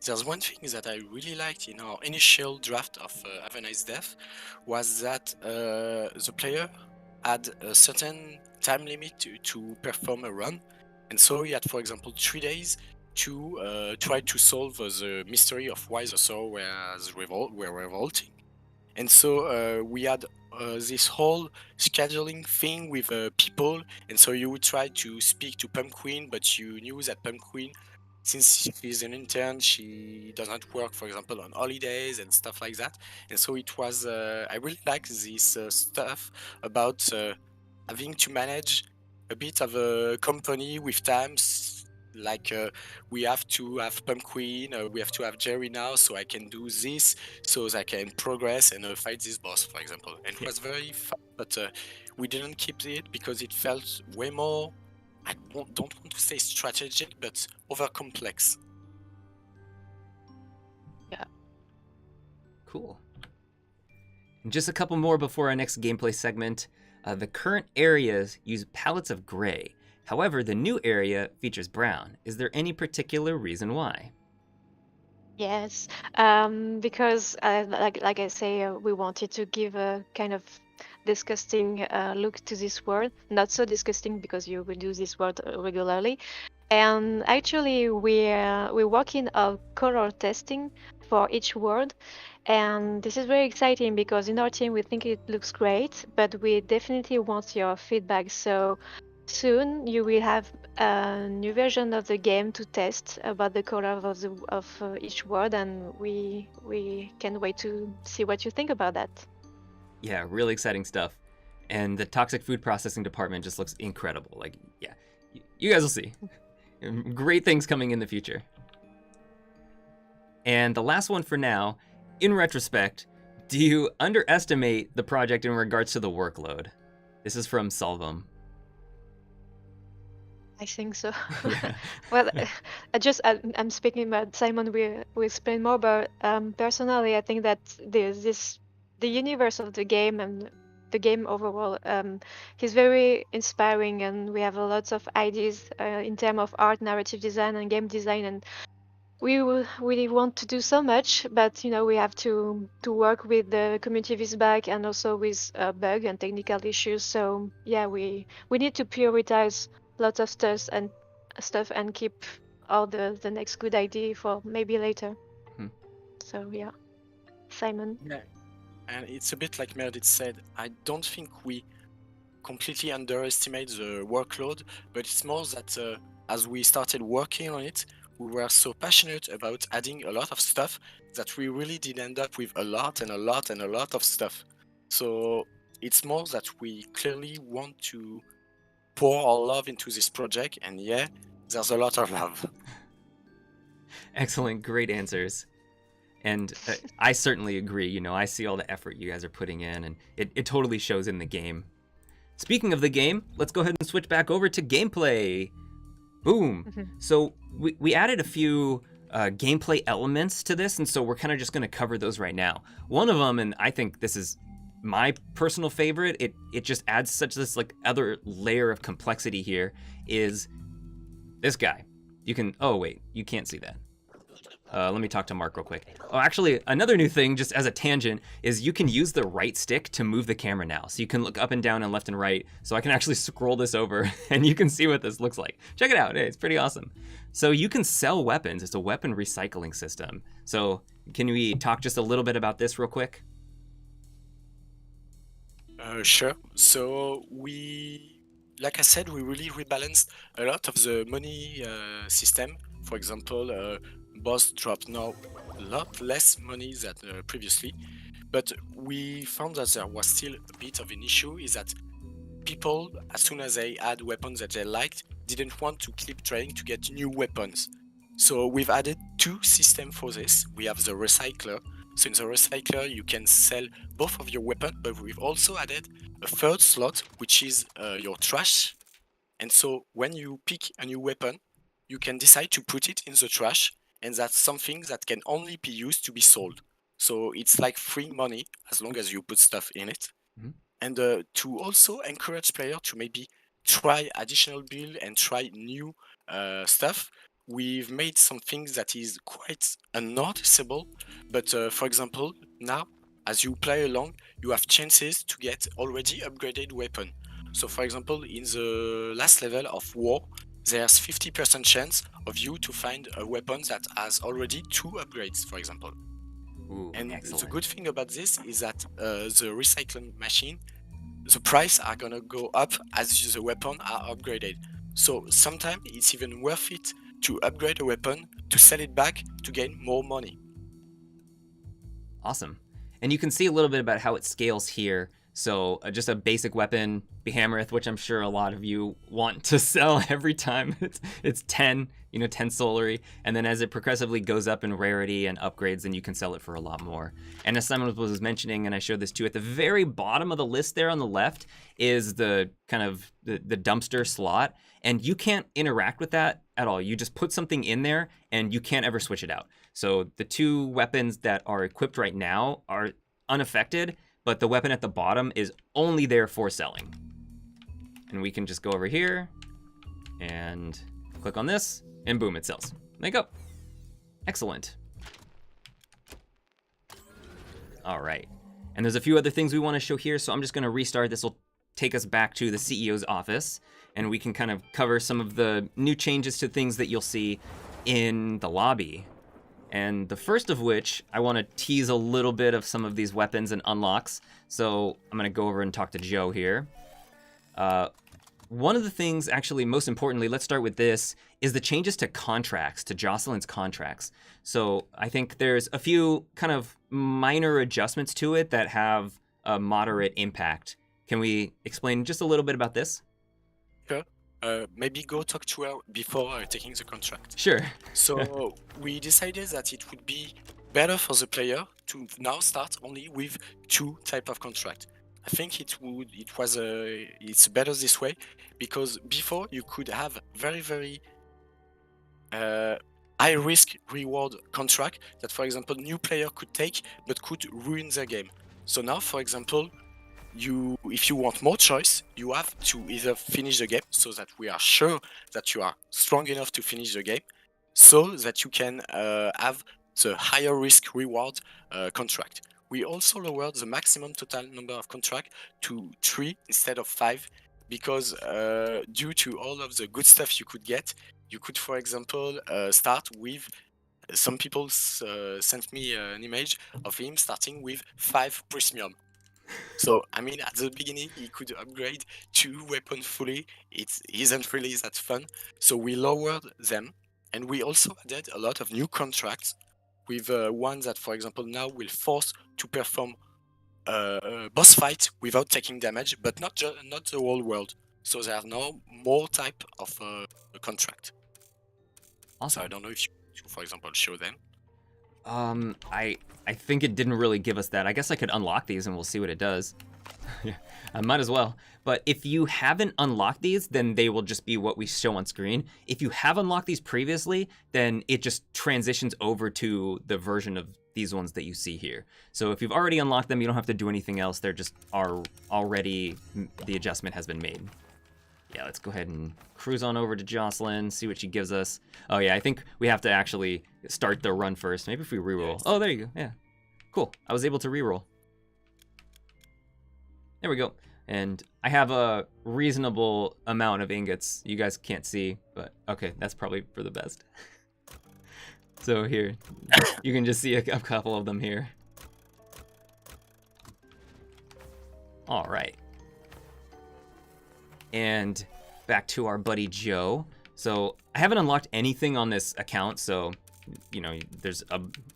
there's one thing that I really liked in our initial draft of Have a Nice Death was that the player had a certain time limit to perform a run, and so he had, for example, 3 days to try to solve the mystery of why the Sorrow were revolting. And so we had this whole scheduling thing with people, and so you would try to speak to Pumpkin, but you knew that Pumpkin, since she's an intern, she doesn't work, for example, on holidays and stuff like that. And so it was, I really like this stuff about having to manage a bit of a company with times. Like we have to have Pumpkin, we have to have Jerry now, so I can do this, so that I can progress and fight this boss, for example. And it was very fun, but we didn't keep it because it felt way more, I don't want to say strategic, but over complex. Yeah. Cool. And just a couple more before our next gameplay segment. The current areas use palettes of gray. However, the new area features brown. Is there any particular reason why? Yes, because like I say, we wanted to give a kind of disgusting look to this world. Not so disgusting because you will do this world regularly. And actually, we're working on color testing for each world, and this is very exciting because in our team we think it looks great, but we definitely want your feedback. So soon you will have a new version of the game to test about the color of each world, and we can't wait to see what you think about that. Yeah, really exciting stuff. And the toxic food processing department just looks incredible. Like, yeah, you guys will see. Great things coming in the future. And the last one for now, in retrospect, do you underestimate the project in regards to the workload? This is from Salvam. I think so. Yeah. Well, I'm speaking about Simon. We explain more, but personally, I think that the universe of the game and the game overall is very inspiring, and we have a lot of ideas in terms of art, narrative design, and game design, and we really want to do so much, but we have to work with the community feedback and also with bug and technical issues. So yeah, we need to prioritize lots of stuff and keep or the next good idea for maybe later. Hmm. So yeah, Simon. Yeah, and it's a bit like Meredith said. I don't think we completely underestimate the workload, but it's more that as we started working on it, we were so passionate about adding a lot of stuff that we really did end up with a lot and a lot and a lot of stuff. So it's more that we clearly want to pour our love into this project, and yeah, there's a lot of love. Excellent, great answers. And I certainly agree. You know, I see all the effort you guys are putting in, and it totally shows in the game. Speaking of the game, let's go ahead and switch back over to gameplay. Boom. So we added a few gameplay elements to this, and so we're kind of just going to cover those right now. One of them, and I think this is my personal favorite, it just adds such this like other layer of complexity here, is this guy. You can, oh wait, you can't see that. Let me talk to Mark real quick. Oh, actually, another new thing, just as a tangent, is you can use the right stick to move the camera now. So you can look up and down and left and right. So I can actually scroll this over and you can see what this looks like. Check it out. Hey, it's pretty awesome. So you can sell weapons. It's a weapon recycling system. So can we talk just a little bit about this real quick? Sure. So like I said, we really rebalanced a lot of the money system. For example, boss dropped now a lot less money than previously, but we found that there was still a bit of an issue, is that people, as soon as they had weapons that they liked, didn't want to keep trying to get new weapons. So we've added two systems for this. We have the recycler. So in the recycler, you can sell both of your weapons, but we've also added a third slot, which is your trash. And so when you pick a new weapon, you can decide to put it in the trash, and that's something that can only be used to be sold. So it's like free money as long as you put stuff in it. Mhm. And to also encourage players to maybe try additional build and try new stuff, we've made something that is quite unnoticeable. But for example, now as you play along, you have chances to get already upgraded weapon. So for example, in the last level of War, there's 50% chance of you to find a weapon that has already 2 upgrades, for example. Ooh, And excellent. the good thing about this is that the recycling machine, the price are gonna go up as the weapon are upgraded. So sometimes it's even worth it to upgrade a weapon, to sell it back, to gain more money. Awesome. And you can see a little bit about how it scales here. So just a basic weapon, Behammerith, which I'm sure a lot of you want to sell every time. It's 10, 10 solary. And then as it progressively goes up in rarity and upgrades, then you can sell it for a lot more. And as Simon was mentioning, and I showed this too, at the very bottom of the list there on the left is the kind of the dumpster slot. And you can't interact with that at all. You just put something in there and you can't ever switch it out. So the 2 weapons that are equipped right now are unaffected, but the weapon at the bottom is only there for selling. And we can just go over here and click on this, and boom, it sells. There you go. Excellent. All right. And there's a few other things we want to show here, so I'm just going to restart. This will take us back to the CEO's office, and we can kind of cover some of the new changes to things that you'll see in the lobby. And the first of which, I want to tease a little bit of some of these weapons and unlocks. So I'm going to go over and talk to Joe here. One of the things, actually, most importantly, let's start with this, is the changes to contracts, to Jocelyn's contracts. So I think there's a few kind of minor adjustments to it that have a moderate impact. Can we explain just a little bit about this? Sure. Maybe go talk to her before taking the contract. Sure. So we decided that it would be better for the player to now start only with 2 type of contract. I think it's better this way, because before you could have very high risk reward contract that, for example, new player could take but could ruin their game. So now, for example, if you want more choice, you have to either finish the game so that we are sure that you are strong enough to finish the game, so that you can have the higher risk reward contract. We also lowered the maximum total number of contract to 3 instead of 5, because due to all of the good stuff you could get, you could, for example, start with. Some people sent me an image of him starting with 5 premium. So, I mean, at the beginning, he could upgrade 2 weapons fully. It isn't really that fun. So we lowered them, and we also added a lot of new contracts with ones that, for example, now will force to perform a boss fight without taking damage, but not the whole world. So there are now more type of contract. Awesome. So I don't know if you, for example, show them. I think it didn't really give us that. I guess I could unlock these and we'll see what it does. Yeah, I might as well. But if you haven't unlocked these, then they will just be what we show on screen. If you have unlocked these previously, then it just transitions over to the version of these ones that you see here. So if you've already unlocked them, you don't have to do anything else. They're just already, the adjustment has been made. Yeah, let's go ahead and cruise on over to Jocelyn, see what she gives us. Oh yeah, I think we have to actually start the run first. Maybe if we reroll. Oh, there you go. Yeah, cool. I was able to reroll. There we go. And I have a reasonable amount of ingots. You guys can't see, but okay, that's probably for the best. So here, you can just see a couple of them here. All right. And back to our buddy Joe. So I haven't unlocked anything on this account, so there's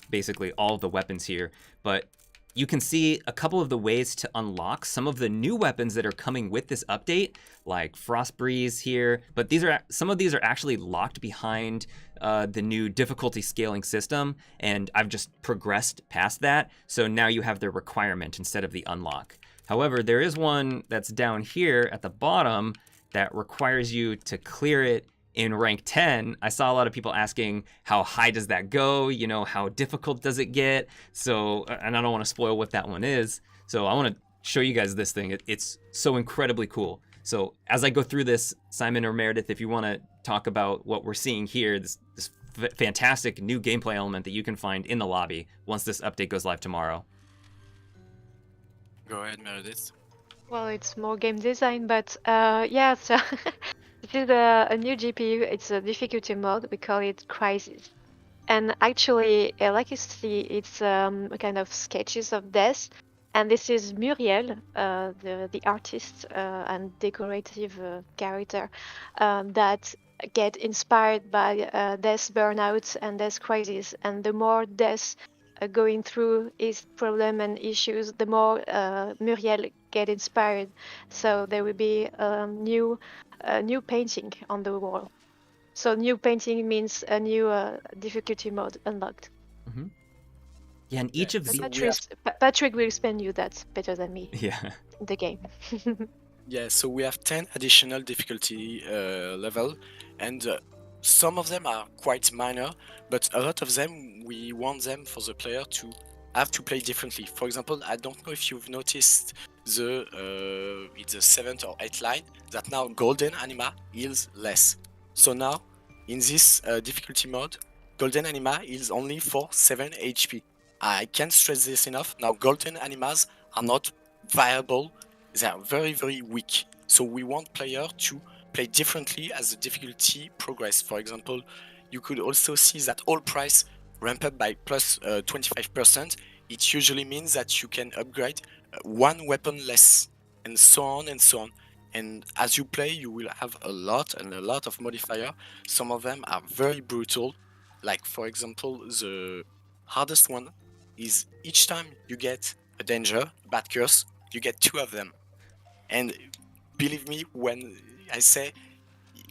basically all of the weapons here, but you can see a couple of the ways to unlock some of the new weapons that are coming with this update, like Frost Breeze here, but some of these are actually locked behind the new difficulty scaling system, and I've just progressed past that, so now you have the requirement instead of the unlock. However, there is one that's down here at the bottom that requires you to clear it in rank 10. I saw a lot of people asking how high does that go, how difficult does it get? So, and I don't want to spoil what that one is. So I want to show you guys this thing. It's so incredibly cool. So as I go through this, Simon or Meredith, if you want to talk about what we're seeing here, this fantastic new gameplay element that you can find in the lobby once this update goes live tomorrow. Go ahead, Meredith. Well, it's more game design, but yeah, so this is a new GPU. It's a difficulty mode. We call it Crisis. And actually, like you see, it's a kind of sketches of death. And this is Muriel, the artist and decorative character that get inspired by death, burnout, and death crisis. And the more death going through his problem and issues, the more Muriel get inspired. So there will be new painting on the wall. So new painting means a new difficulty mode unlocked. Mm-hmm. Yeah, and each of these... Patrick will explain you that better than me. Yeah. The game. Yeah, so we have 10 additional difficulty level, and some of them are quite minor, but a lot of them, we want them for the player to have to play differently. For example, I don't know if you've noticed it's the 7th or 8th line, that now Golden Anima heals less. So now, in this difficulty mode, Golden Anima heals only for 7 HP. I can't stress this enough. Now, Golden Animas are not viable. They are very, very weak. So we want player to play differently as the difficulty progresses. For example, you could also see that all price ramp up by plus 25%. It usually means that you can upgrade one weapon less, and so on and so on. And as you play, you will have a lot of modifier. Some of them are very brutal. Like, for example, the hardest one is each time you get a danger, bad curse, you get 2 of them. And believe me, when I say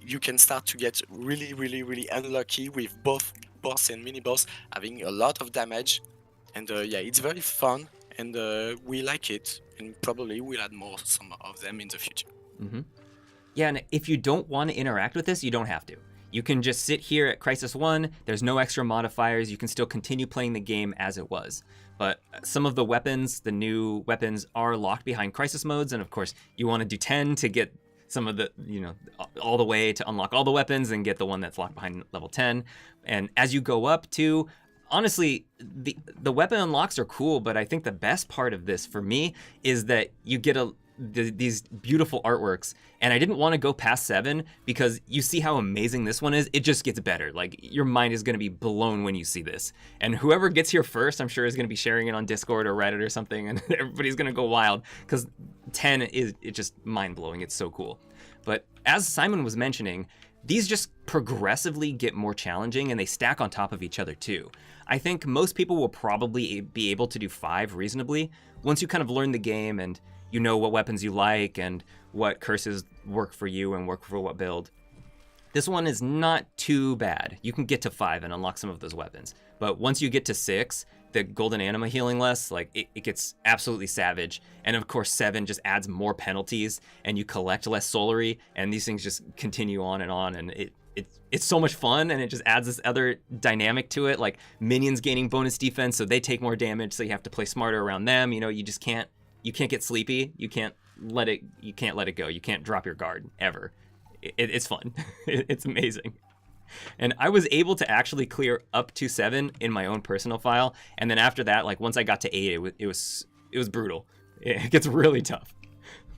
you can start to get really, really, really unlucky with both boss and mini boss having a lot of damage. And yeah, it's very fun, and we like it, and probably we'll add some of them in the future. Mm-hmm. Yeah, and if you don't want to interact with this, you don't have to. You can just sit here at Crisis 1, there's no extra modifiers, you can still continue playing the game as it was. But some of the weapons, the new weapons, are locked behind Crisis modes, and of course, you want to do 10 to get some of the, all the way to unlock all the weapons and get the one that's locked behind level 10. And as you go up to, honestly, the weapon unlocks are cool, but I think the best part of this for me is that you get these beautiful artworks, and I didn't want to go past 7 because you see how amazing this one is. It just gets better. Like, your mind is going to be blown when you see this, and whoever gets here first, I'm sure is going to be sharing it on Discord or Reddit or something, and everybody's going to go wild because 10 is just mind-blowing. It's so cool. But as Simon was mentioning, these just progressively get more challenging, and they stack on top of each other too. I think most people will probably be able to do 5 reasonably once you kind of learn the game and you know what weapons you like and what curses work for you and work for what build. This one is not too bad. You can get to 5 and unlock some of those weapons. But once you get to 6, the golden anima healing less, like it gets absolutely savage. And of course 7 just adds more penalties and you collect less soulary, and these things just continue on, and it's so much fun, and it just adds this other dynamic to it, like minions gaining bonus defense, so they take more damage, so you have to play smarter around them. You know, you can't get sleepy. You can't let it go. You can't drop your guard ever. It's fun. It's amazing. And I was able to actually clear up to 7 in my own personal file, and then after that, like once I got to 8, it was brutal. It gets really tough.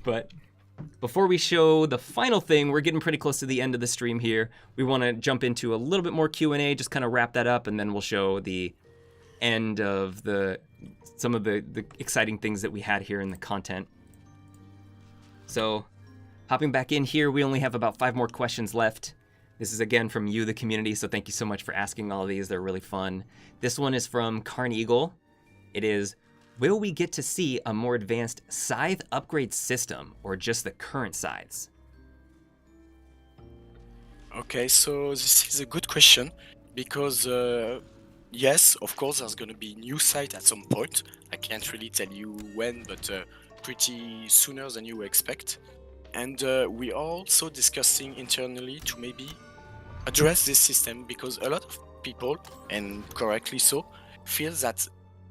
But before we show the final thing, we're getting pretty close to the end of the stream here. We want to jump into a little bit more Q&A, just kind of wrap that up, and then we'll show the end of some of the exciting things that we had here in the content. So, hopping back in here, we only have about 5 more questions left. This is again from you, the community, so thank you so much for asking all of these. They're really fun. This one is from Carneagle. It is, will we get to see a more advanced scythe upgrade system, or just the current scythes? Okay, so this is a good question, because yes, of course, there's going to be new site at some point. I can't really tell you when, but pretty sooner than you expect. And we are also discussing internally to maybe address this system, because a lot of people, and correctly so, feel that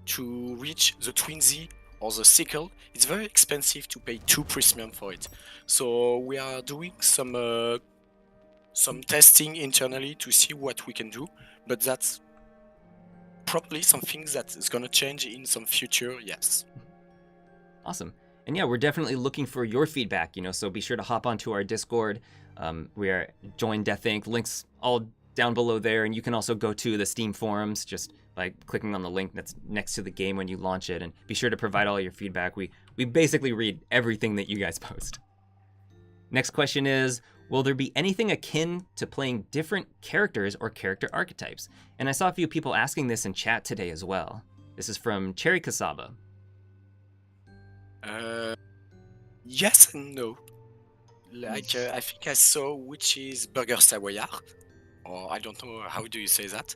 to reach the Twinsy or the Sickle, it's very expensive to pay 2 premium for it. So we are doing some testing internally to see what we can do, but that's probably something that is going to change in some future, yes. Awesome. And yeah, we're definitely looking for your feedback, so be sure to hop onto our Discord. We are Join Death Inc. Links all down below there, and you can also go to the Steam forums just by clicking on the link that's next to the game when you launch it, and be sure to provide all your feedback. We basically read everything that you guys post. Next question is, will there be anything akin to playing different characters or character archetypes? And I saw a few people asking this in chat today as well. This is from Cherry Cassava. Yes and no. Like, I think I saw which is Burger Savoyard, or I don't know, how do you say that?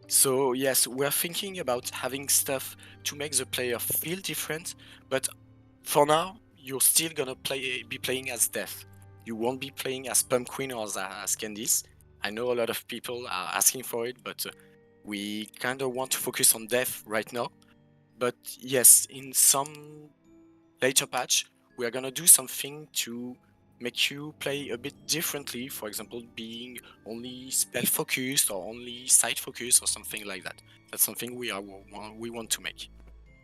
So yes, we're thinking about having stuff to make the player feel different, but for now, you're still gonna be playing as Death. You won't be playing as Pumpkin or as Candice. I know a lot of people are asking for it, but we kind of want to focus on Death right now. But yes, in some later patch, we are gonna do something to make you play a bit differently, for example, being only spell focused or only side focused or something like that. That's something we want to make.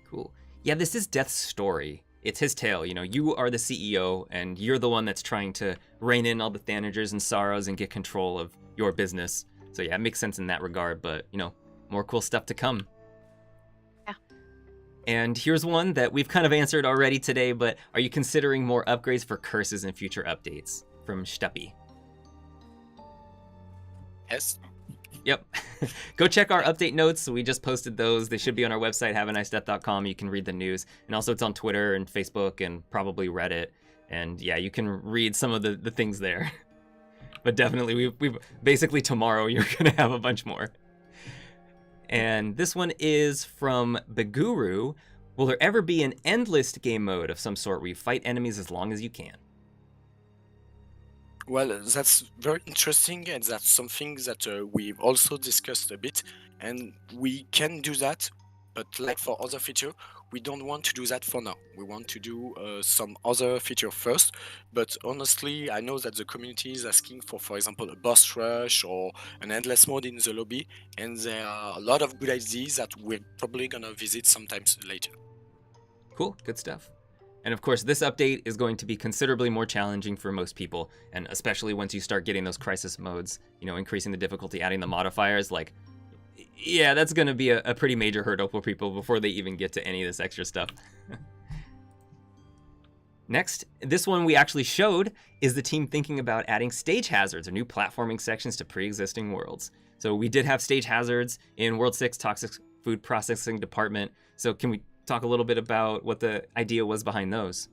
Cool. Yeah, this is Death's story. It's his tale. You are the CEO, and you're the one that's trying to rein in all the Thanagers and Sorrows and get control of your business. So yeah, it makes sense in that regard, but more cool stuff to come. And here's one that we've kind of answered already today, but are you considering more upgrades for curses in future updates? From Stuppy. Yes. Yep. Go check our update notes. We just posted those. They should be on our website, haveanicedeath.com. You can read the news. And also it's on Twitter and Facebook and probably Reddit. And yeah, you can read some of the things there. But definitely, we've basically tomorrow you're going to have a bunch more. And this one is from Beguru. Will there ever be an endless game mode of some sort where you fight enemies as long as you can? Well, that's very interesting, and that's something that we've also discussed a bit, and we can do that, but like for other feature, we don't want to do that for now. We want to do some other feature first, but honestly, I know that the community is asking for example, a boss rush or an endless mode in the lobby, and there are a lot of good ideas that we're probably gonna visit sometimes later. Cool, good stuff. And of course, this update is going to be considerably more challenging for most people, and especially once you start getting those crisis modes, you know, increasing the difficulty, adding the modifiers, like, yeah, that's going to be a pretty major hurdle for people before they even get to any of this extra stuff. Next, this one we actually showed is the team thinking about adding stage hazards or new platforming sections to pre-existing worlds. So we did have stage hazards in World 6 Toxic Food Processing Department. So can we talk a little bit about what the idea was behind those?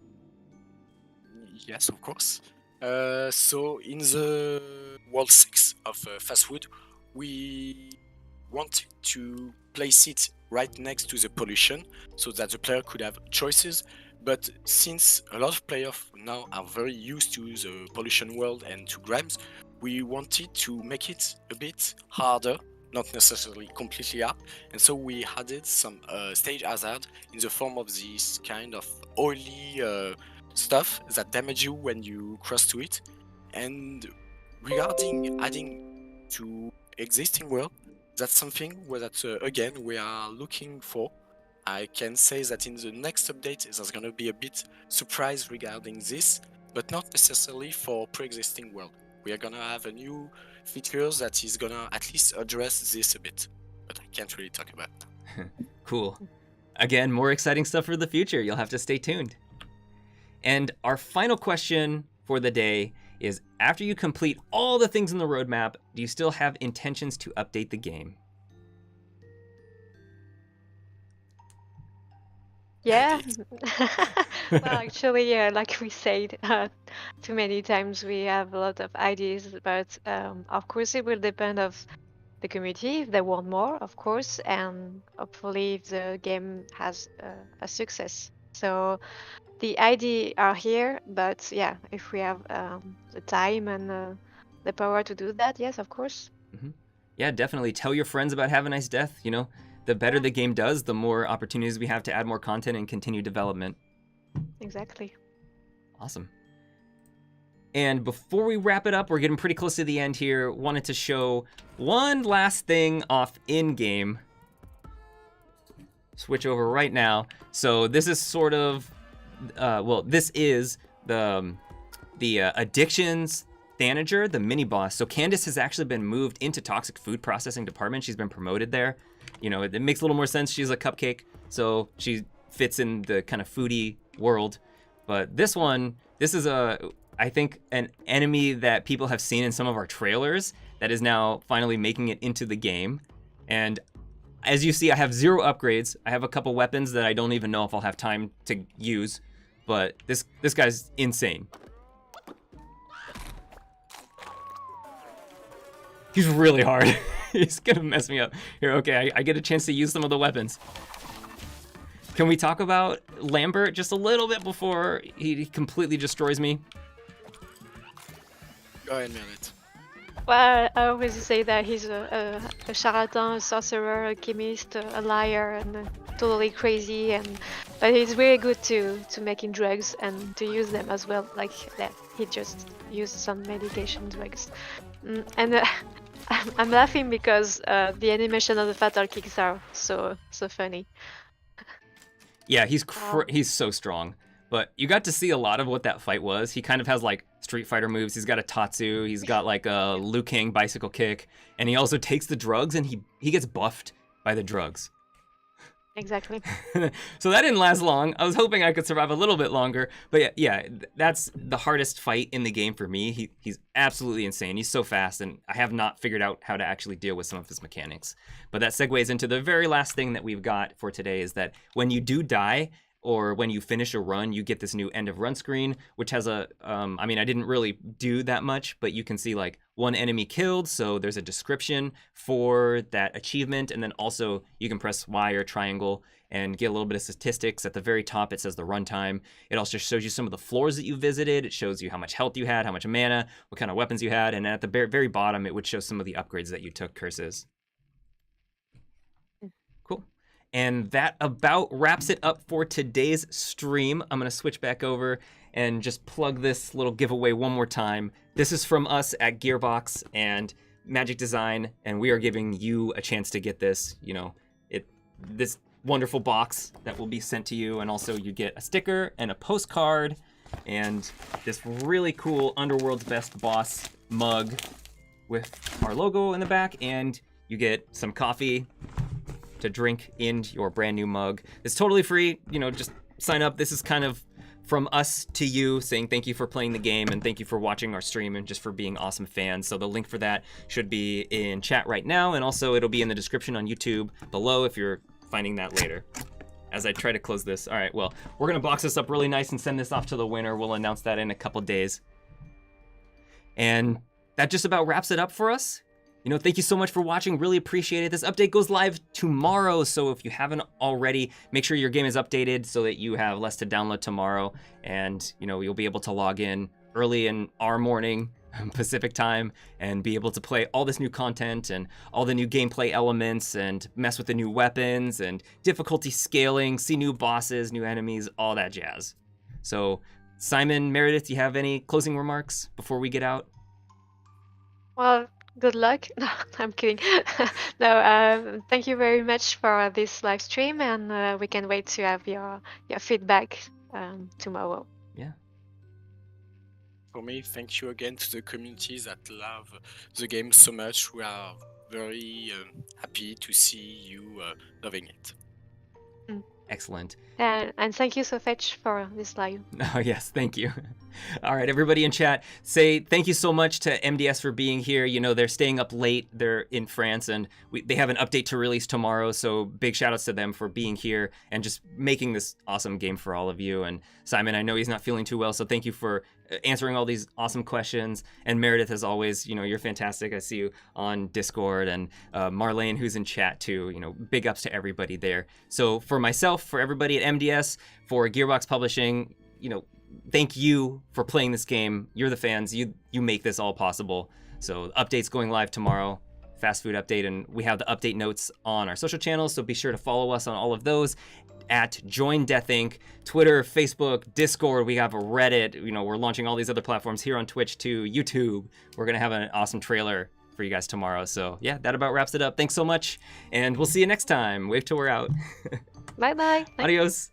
Yes, of course. So in the World 6 of fast food, we wanted to place it right next to the pollution so that the player could have choices. But since a lot of players now are very used to the pollution world and to grams, we wanted to make it a bit harder, not necessarily completely up, and so we added some stage hazard in the form of this kind of oily stuff that damage you when you cross to it. And regarding adding to existing world, that's something that again we are looking for. I can say that in the next update there's gonna be a bit surprise regarding this, but not necessarily for pre-existing world. We are gonna have a new feature that is gonna at least address this a bit, but I can't really talk about it. Cool. Again, more exciting stuff for the future. You'll have to stay tuned. And our final question for the day is, after you complete all the things in the roadmap, do you still have intentions to update the game? Yeah. Well, actually, like we said too many times, we have a lot of ideas, but of course it will depend of the community if they want more, of course, and hopefully if the game has a success. So the ideas are here, but yeah, if we have the time and the power to do that, yes, of course. Mm-hmm. Yeah, definitely. Tell your friends about Have a Nice Death. You know, the better the game does, the more opportunities we have to add more content and continue development. Exactly. Awesome. And before we wrap it up, we're getting pretty close to the end here. Wanted to show one last thing off in-game. Switch over right now. So this is sort of, this is the addictions Thanager, the mini boss. So Candace has actually been moved into Toxic Food Processing Department. She's been promoted there. You know, it makes a little more sense. She's a cupcake, so she fits in the kind of foodie world. But this is I think an enemy that people have seen in some of our trailers that is now finally making it into the game. And as you see, I have 0 upgrades. I have a couple weapons that I don't even know if I'll have time to use, but this guy's insane. He's really hard. He's gonna mess me up. Here, okay, I get a chance to use some of the weapons. Can we talk about Lambert just a little bit before he completely destroys me? Go ahead, Merlette. Well, I always say that he's a charlatan, a sorcerer, a chemist, a liar, and totally crazy. But he's really good to making drugs and to use them as well. Like that, he just used some medication drugs. I'm laughing because the animation of the fatal kicks are so funny. Yeah, he's so strong. But you got to see a lot of what that fight was. He kind of has like Street Fighter moves. He's got a Tatsu. He's got like a Liu Kang bicycle kick. And he also takes the drugs and he gets buffed by the drugs. Exactly. So that didn't last long. I was hoping I could survive a little bit longer. But yeah, that's the hardest fight in the game for me. He's absolutely insane. He's so fast, and I have not figured out how to actually deal with some of his mechanics. But that segues into the very last thing that we've got for today, is that when you do die, or when you finish a run, you get this new end of run screen, which has I didn't really do that much, but you can see like 1 enemy killed. So there's a description for that achievement. And then also you can press Y or triangle and get a little bit of statistics. At the very top, it says the runtime. It also shows you some of the floors that you visited. It shows you how much health you had, how much mana, what kind of weapons you had. And at the very bottom, it would show some of the upgrades that you took, curses. Cool. And that about wraps it up for today's stream. I'm going to switch back over and just plug this little giveaway one more time. This is from us at Gearbox and Magic Design, and we are giving you a chance to get this. You know, wonderful box that will be sent to you, and also you get a sticker and a postcard and this really cool Underworld's Best Boss mug with our logo in the back, and you get some coffee to drink in your brand new mug. It's totally free, just sign up. This is kind of from us to you, saying thank you for playing the game and thank you for watching our stream and just for being awesome fans. So the link for that should be in chat right now, and also it'll be in the description on YouTube below if you're finding that later. As I try to close this. All right, well, we're gonna box this up really nice and send this off to the winner. We'll announce that in a couple days. And that just about wraps it up for us. Thank you so much for watching. Really appreciate it. This update goes live tomorrow, so if you haven't already, make sure your game is updated so that you have less to download tomorrow, and you'll be able to log in early in our morning Pacific time and be able to play all this new content and all the new gameplay elements and mess with the new weapons and difficulty scaling, see new bosses, new enemies, all that jazz. So Simon, Meredith, do you have any closing remarks before we get out? Well, good luck. No, I'm kidding. No, thank you very much for this live stream, and we can wait to have your feedback tomorrow. Yeah. For me, thank you again to the communities that love the game so much. We are very happy to see you loving it. Excellent. And thank you, Sofetch, for this live. Oh, yes, thank you. All right, everybody in chat, say thank you so much to MDS for being here. They're staying up late. They're in France, and they have an update to release tomorrow, so big shout-outs to them for being here and just making this awesome game for all of you. And Simon, I know he's not feeling too well, so thank you for answering all these awesome questions. And Meredith, as always, you're fantastic. I see you on Discord, and Marlene, who's in chat too. Big ups to everybody there. So for myself, for everybody at MDS, for Gearbox Publishing, thank you for playing this game. You're the fans. You make this all possible. So update's going live tomorrow, fast food update, and we have the update notes on our social channels, so be sure to follow us on all of those at Join Death Inc., Twitter, Facebook, Discord. We have a Reddit. We're launching all these other platforms here on Twitch too, YouTube. We're gonna have an awesome trailer for you guys tomorrow. So yeah, that about wraps it up. Thanks so much, and we'll see you next time. Wave till we're out. Bye bye. Adios.